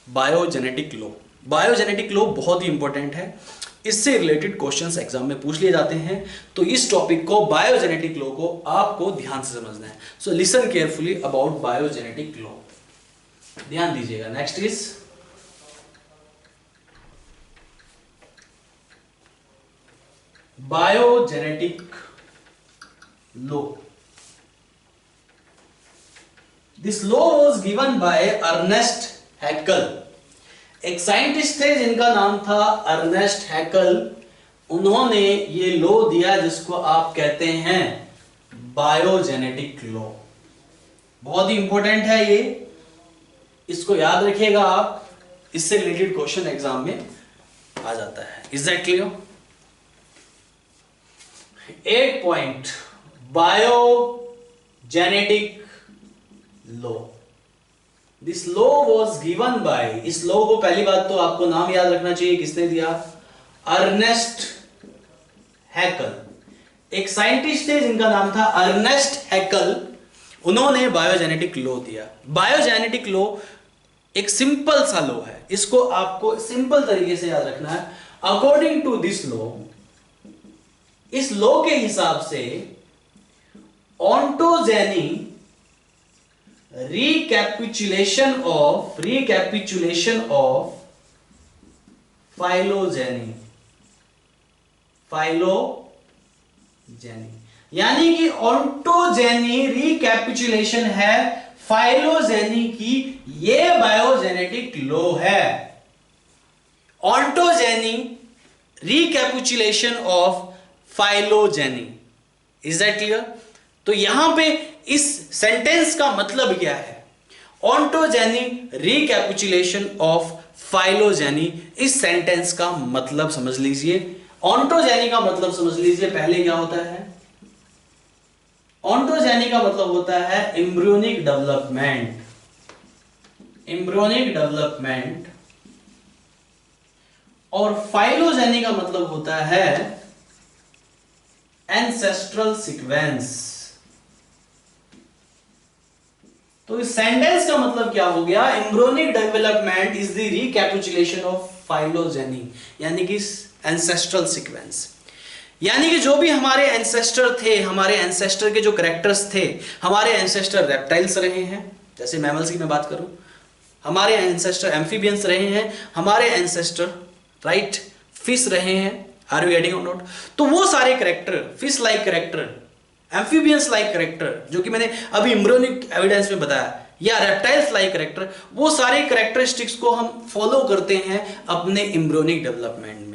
बायोजेनेटिक लॉ। बायोजेनेटिक लॉ बहुत ही इंपॉर्टेंट है, इससे रिलेटेड क्वेश्चंस एग्जाम में पूछ लिए जाते हैं। तो इस टॉपिक को, बायोजेनेटिक लॉ को, आपको ध्यान से समझना है। So listen carefully about biogenetic law, ध्यान दीजिएगा। Next is biogenetic law. This law was given by Ernst Haeckel. एक साइंटिस्ट थे जिनका नाम था अर्नेस्ट हैकल। उन्होंने ये लॉ दिया जिसको आप कहते हैं बायोजेनेटिक लॉ। बहुत ही इंपॉर्टेंट है ये, इसको याद रखिएगा आप, इससे रिलेटेड क्वेश्चन एग्जाम में आ जाता है। Is that clear? 8 point biogenetic law. This law was given by, इस लॉ को पहली बात तो आपको नाम याद रखना चाहिए, किसने दिया? Ernest Haeckel. एक साइंटिस्ट थे जिनका नाम था अर्नेस्ट हैकल। उन्होंने बायोजेनेटिक लॉ दिया। बायोजेनेटिक लॉ एक सिंपल सा लॉ है, इसको आपको सिंपल तरीके से याद रखना है। अकॉर्डिंग टू दिस लॉ, इस लॉ के हिसाब से ऑन्टोजेनी रिकैपिचुलेशन ऑफ फाइलोजेनी, यानी कि ऑन्टोजेनी रिकैपिचुलेशन है फाइलोजेनी की, ये बायोजेनेटिक लॉ है। Ontogeny recapitulation of phylogeny, is that clear? तो यहां पे इस सेंटेंस का मतलब क्या है? ऑन्टोजेनी रिकैपिचुलेशन ऑफ फाइलोजेनी, इस सेंटेंस का मतलब समझ लीजिए। ऑन्टोजेनी का मतलब समझ लीजिए, पहले क्या होता है? ऑन्टोजेनी का मतलब होता है एम्ब्रियोनिक डेवलपमेंट, और फाइलोजेनी का मतलब होता है एंसेस्ट्रल सीक्वेंस। तो इस सेंटेंस का मतलब क्या हो गया? Embryonic development is the recapitulation of phylogeny, यानी कि एंसेस्ट्रल सीक्वेंस। यानी कि जो भी हमारे एंसेस्टर थे, हमारे एंसेस्टर के जो कैरेक्टर्स थे, हमारे एंसेस्टर रेप्टाइल्स रहे हैं, जैसे मैमल्स की मैं बात करूं, हमारे एंसेस्टर एम्फीबियंस रहे हैं, हमारे एंसेस्टर राइट फिश रहे हैं। Are you getting note? तो वो सारे character, fish like character, amphibians like character, जो कि मैंने अभी एम्ब्रियोनिक एविडेंस में बताया, या रेप्टाइल्स लाइक कैरेक्टर, वो सारे कैरेक्टरिस्टिक्स को हम फॉलो करते हैं अपने एम्ब्रियोनिक डेवलपमेंट में।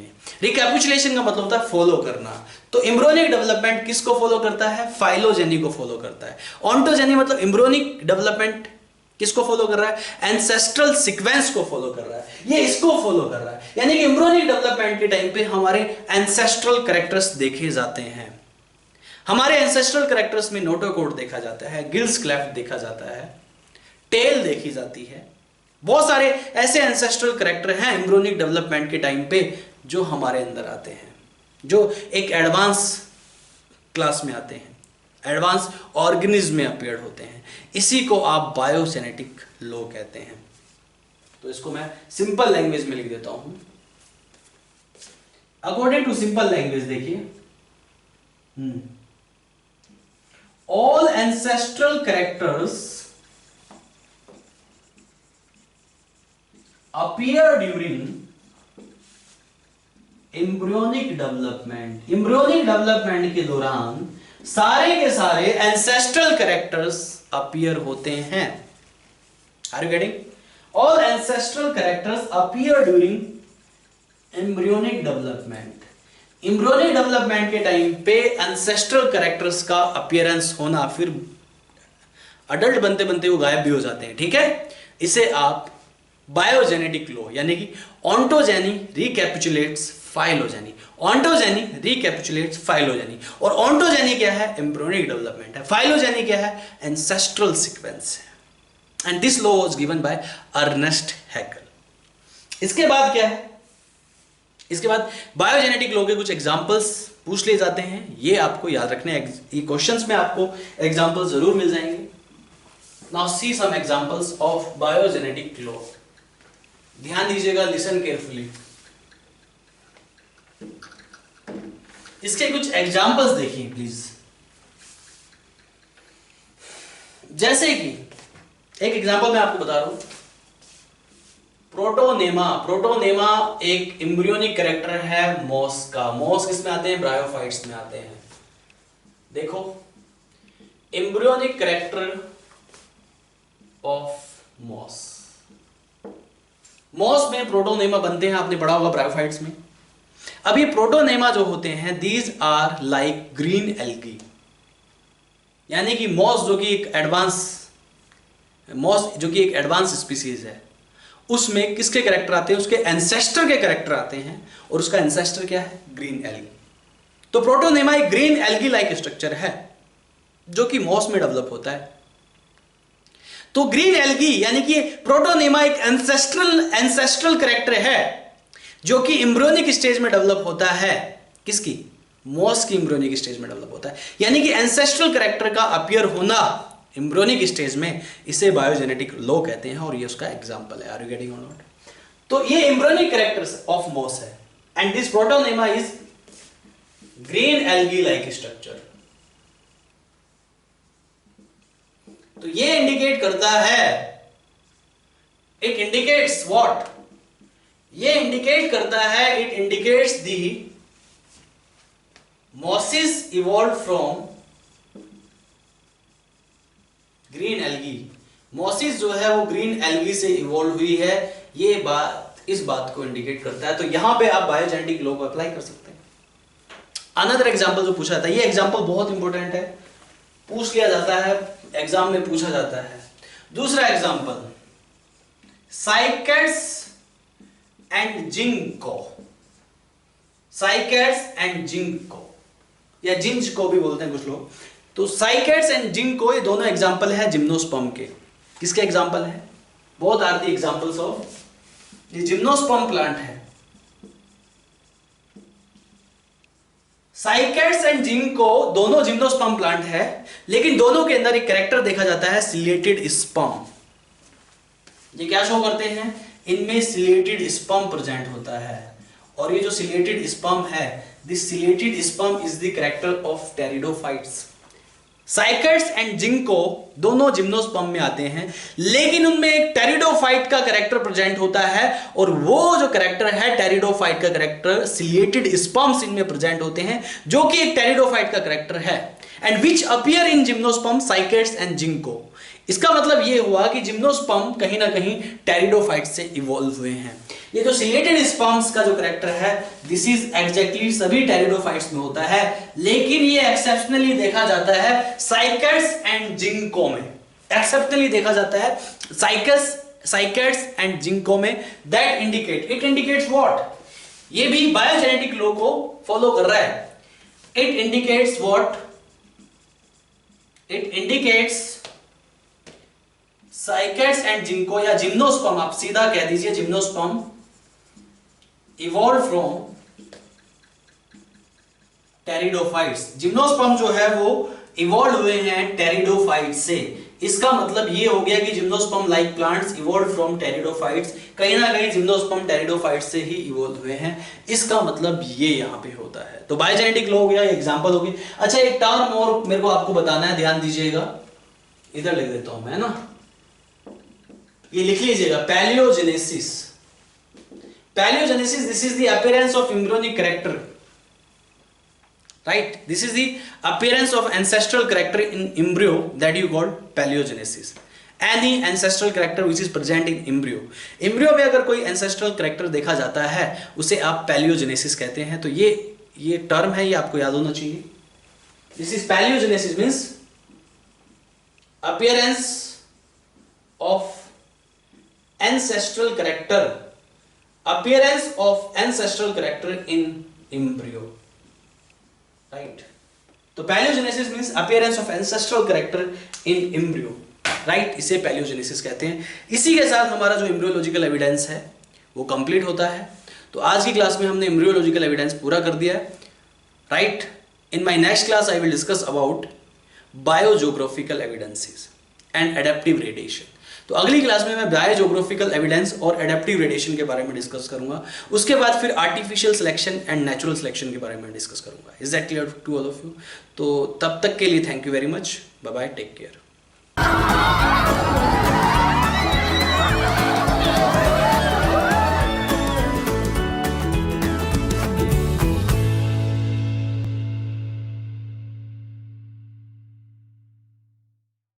रिकैपिचुलेशन का मतलब होता है फॉलो करना, तो एम्ब्रियोनिक डेवलपमेंट किसको फॉलो करता है? फाइलोजेनी को फॉलो करता है। ऑन्टोजेनी मतलब एम्ब्रियोनिक डेवलपमेंट किसको फॉलो कर रहा है? एंसेस्ट्रल सीक्वेंस को फॉलो कर रहा है, ये इसको फॉलो कर रहा है। यानी कि एम्ब्रियोनिक डेवलपमेंट के टाइम पे हमारे एंसेस्ट्रल कैरेक्टर्स देखे जाते हैं। हमारे एंसेस्ट्रल कैरेक्टर्स में नोटोकॉर्ड देखा जाता है, गिल्स क्लेफ्ट देखा जाता है, टेल देखी जाती है। बहुत सारे ऐसे एंसेस्ट्रल कैरेक्टर हैं एम्ब्रियोनिक डेवलपमेंट के टाइम पे जो हमारे अंदर आते हैं, जो एक एडवांस क्लास में आते हैं, एडवांस ऑर्गेनिज्म में अपीयर होते हैं। इसी को आप बायोजेनेटिक लॉ कहते हैं। तो इसको मैं सिंपल लैंग्वेज में लिख देता हूं। अकॉर्डिंग टू सिंपल लैंग्वेज देखिए, all ancestral characters appear during embryonic development. Embryonic development के दौरान सारे के सारे एंसेस्ट्रल कैरेक्टर्स अपीयर होते हैं। Are you getting? All ancestral characters appear during embryonic development. Embryonic development के टाइम पे एंसेस्ट्रल कैरेक्टर्स का अपीयरेंस होना, फिर अडल्ट बनते बनते वो गायब भी हो जाते हैं। ठीक है, इसे आप बायोजेनेटिक लॉ, यानी कि ontogeny recapitulates phylogeny, ontogeny recapitulates phylogeny. और ऑन्टोजेनी क्या है? एम्ब्रियोनिक डेवलपमेंट है। फाइलोजेनी क्या है? एंसेस्ट्रल सीक्वेंस है। And this law was given by Ernest Haeckel. इसके बाद क्या है? इसके बाद बायोजेनेटिक लॉ के कुछ एग्जांपल्स पूछ लिए जाते हैं, ये आपको याद रखने हैं। ये क्वेश्चंस में आपको एग्जांपल्स जरूर मिल जाएंगे। Now see some examples of biogenetic law. ध्यान दीजिएगा, लिसन केयरफुली। इसके कुछ एग्जांपल्स देखिए प्लीज। जैसे कि एक एग्जांपल मैं आपको बता रहा हूं, प्रोटोनेमा। प्रोटोनेमा एक एम्ब्रियोनिक कैरेक्टर है मॉस का। मॉस किसमें आते हैं? ब्रायोफाइट्स में आते हैं। देखो, embryonic character of moss. Moss में प्रोटोनेमा बनते हैं, आपने पढ़ा होगा ब्रायोफाइट्स में। अब ये प्रोटोनेमा जो होते हैं, these are like green algae, यानी कि मॉस जो कि एक एडवांस स्पीसीज है, उसमें किसके कैरेक्टर आते हैं? उसके एंसेस्टर के कैरेक्टर आते हैं, और उसका एंसेस्टर क्या है? Green algae. तो प्रोटोनेमा एक ग्रीन एल्गी लाइक स्ट्रक्चर है जो कि मॉस में डेवलप होता है। तो ग्रीन एल्गी यानी कि प्रोटोनेमा एक एंसेस्ट्रल कैरेक्टर है जो कि एम्ब्रियोनिक स्टेज में डेवलप होता है। किसकी? मॉस की एम्ब्रियोनिक स्टेज में डेवलप होता है। यानी कि एंसेस्ट्रल कैरेक्टर का अपीयर होना एम्ब्रियोनिक स्टेज में, इसे बायोजेनेटिक लॉ कहते हैं और ये उसका एग्जांपल है। आर यू गेटिंग और नॉट? तो ये एम्ब्रियोनिक कैरेक्टर्स ऑफ मॉस है and this protonema is green algae like structure. तो ये इंडिकेट करता है, इट इंडिकेट्स व्हाट? ये इंडिकेट करता है, it indicates the mosses evolve from green algae. Mosses जो है वो ग्रीन एल्गी से इवॉल्व हुई है, ये बात इस बात को इंडिकेट करता है। तो यहां पे आप बायोजेनेटिक लॉ को अप्लाई कर सकते हैं। अनदर एग्जांपल जो पूछा था, ये एग्जांपल बहुत इंपॉर्टेंट है, पूछ लिया जाता है, एग्जाम में पूछा जाता है। दूसरा example, cycads and Ginkgo. Cycads and Ginkgo या जिंको भी बोलते हैं कुछ लोग। तो साइकैड्स एंड जिंको ये दोनों एग्जांपल है जिम्नोस्पर्म के। किसके एग्जांपल है? Both are the examples of, ये जिम्नोस्पर्म प्लांट है। साइकैड्स एंड जिंको दोनों जिम्नोस्पर्म प्लांट है, लेकिन दोनों के अंदर एक कैरेक्टर देखा जाता है, सिलेटेड स्पर्म। ये क्या शो करते हैं? इनमें सिलेटेड स्पर्म प्रेजेंट होता है और ये जो सिलेटेड स्पर्म है, this ciliated sperm is the character of pteridophytes. Cycads and ginkgo दोनों जिम्नोस्पर्म में आते हैं, लेकिन उनमें एक टेरिडोफाइट का कैरेक्टर प्रेजेंट होता है और वो जो कैरेक्टर है टेरिडोफाइट का कैरेक्टर, सिलिएटेड स्पर्म्स इनमें प्रेजेंट होते हैं, जो कि एक टेरिडोफाइट का कैरेक्टर है, and which appear in gymnosperm, cycads and Ginkgo. इसका मतलब ये हुआ कि जिम्नोस्पर्म कहीं ना कहीं टेरिडोफाइट से इवॉल्व हुए हैं। ये जो सिलेटेड स्पर्म्स का जो कैरेक्टर है, दिस इज एग्जैक्टली सभी टेरिडोफाइट्स में होता है, लेकिन ये एक्सेप्शनली देखा जाता है साइकैड्स एंड जिंको में। एक्सेप्शनली देखा जाता है साइकैड्स एंड जिंको में। That indicate, it indicates what? ये भी बायोजेनेटिक लॉ को फॉलो कर रहा है। It indicates what? It indicates cycads and Ginkgo या जिम्नोस्पर्म, आप सीधा कह दीजिए gymnosperm evolve from pteridophytes. Gymnosperm जो है वो इवॉल्व हुए हैं टेरिडोफाइट्स से। इसका मतलब ये हो गया कि gymnosperm like plants evolve from pteridophytes. कहीं ना कहीं जिम्नोस्पर्म टेरिडोफाइट्स से ही इवॉल्व हुए हैं, इसका मतलब ये यहां पे होता है। तो बायोजेनेटिक लॉ हो गया, एग्जांपल हो गई। अच्छा, एक टर्म और मेरे को आपको बताना है, ध्यान दीजिएगा, इधर लिख देता हूं मैं ना, ये लिख लीजिएगा, palaeogenesis. Palaeogenesis, this is the appearance of embryonic character, right? This is the appearance of ancestral character in embryo that you called palaeogenesis. Any ancestral character which is present in embryo. Embryo में अगर कोई एंसेस्ट्रल कैरेक्टर देखा जाता है, उसे आप पैलियोजेनेसिस कहते हैं। तो ये टर्म है, ये आपको याद होना चाहिए। This is palaeogenesis means appearance of ancestral character, appearance of ancestral character in embryo, right? तो palaeogenesis means appearance of ancestral character in embryo, right? इसे पैलियोजेनेसिस कहते हैं। इसी के साथ हमारा जो एम्ब्रियोलॉजिकल एविडेंस है वो कंप्लीट होता है। तो आज की क्लास में हमने एम्ब्रियोलॉजिकल एविडेंस पूरा कर दिया है, right? In my next class I will discuss about biogeographical evidences and adaptive radiation. तो अगली क्लास में मैं बायोजियोग्राफिकल एविडेंस और एडेप्टिव रेडिएशन के बारे में डिस्कस करूंगा। उसके बाद फिर artificial selection and natural selection के बारे में डिस्कस करूंगा। Is that clear to all of you? तो तब तक के लिए thank you very much, bye bye, take care.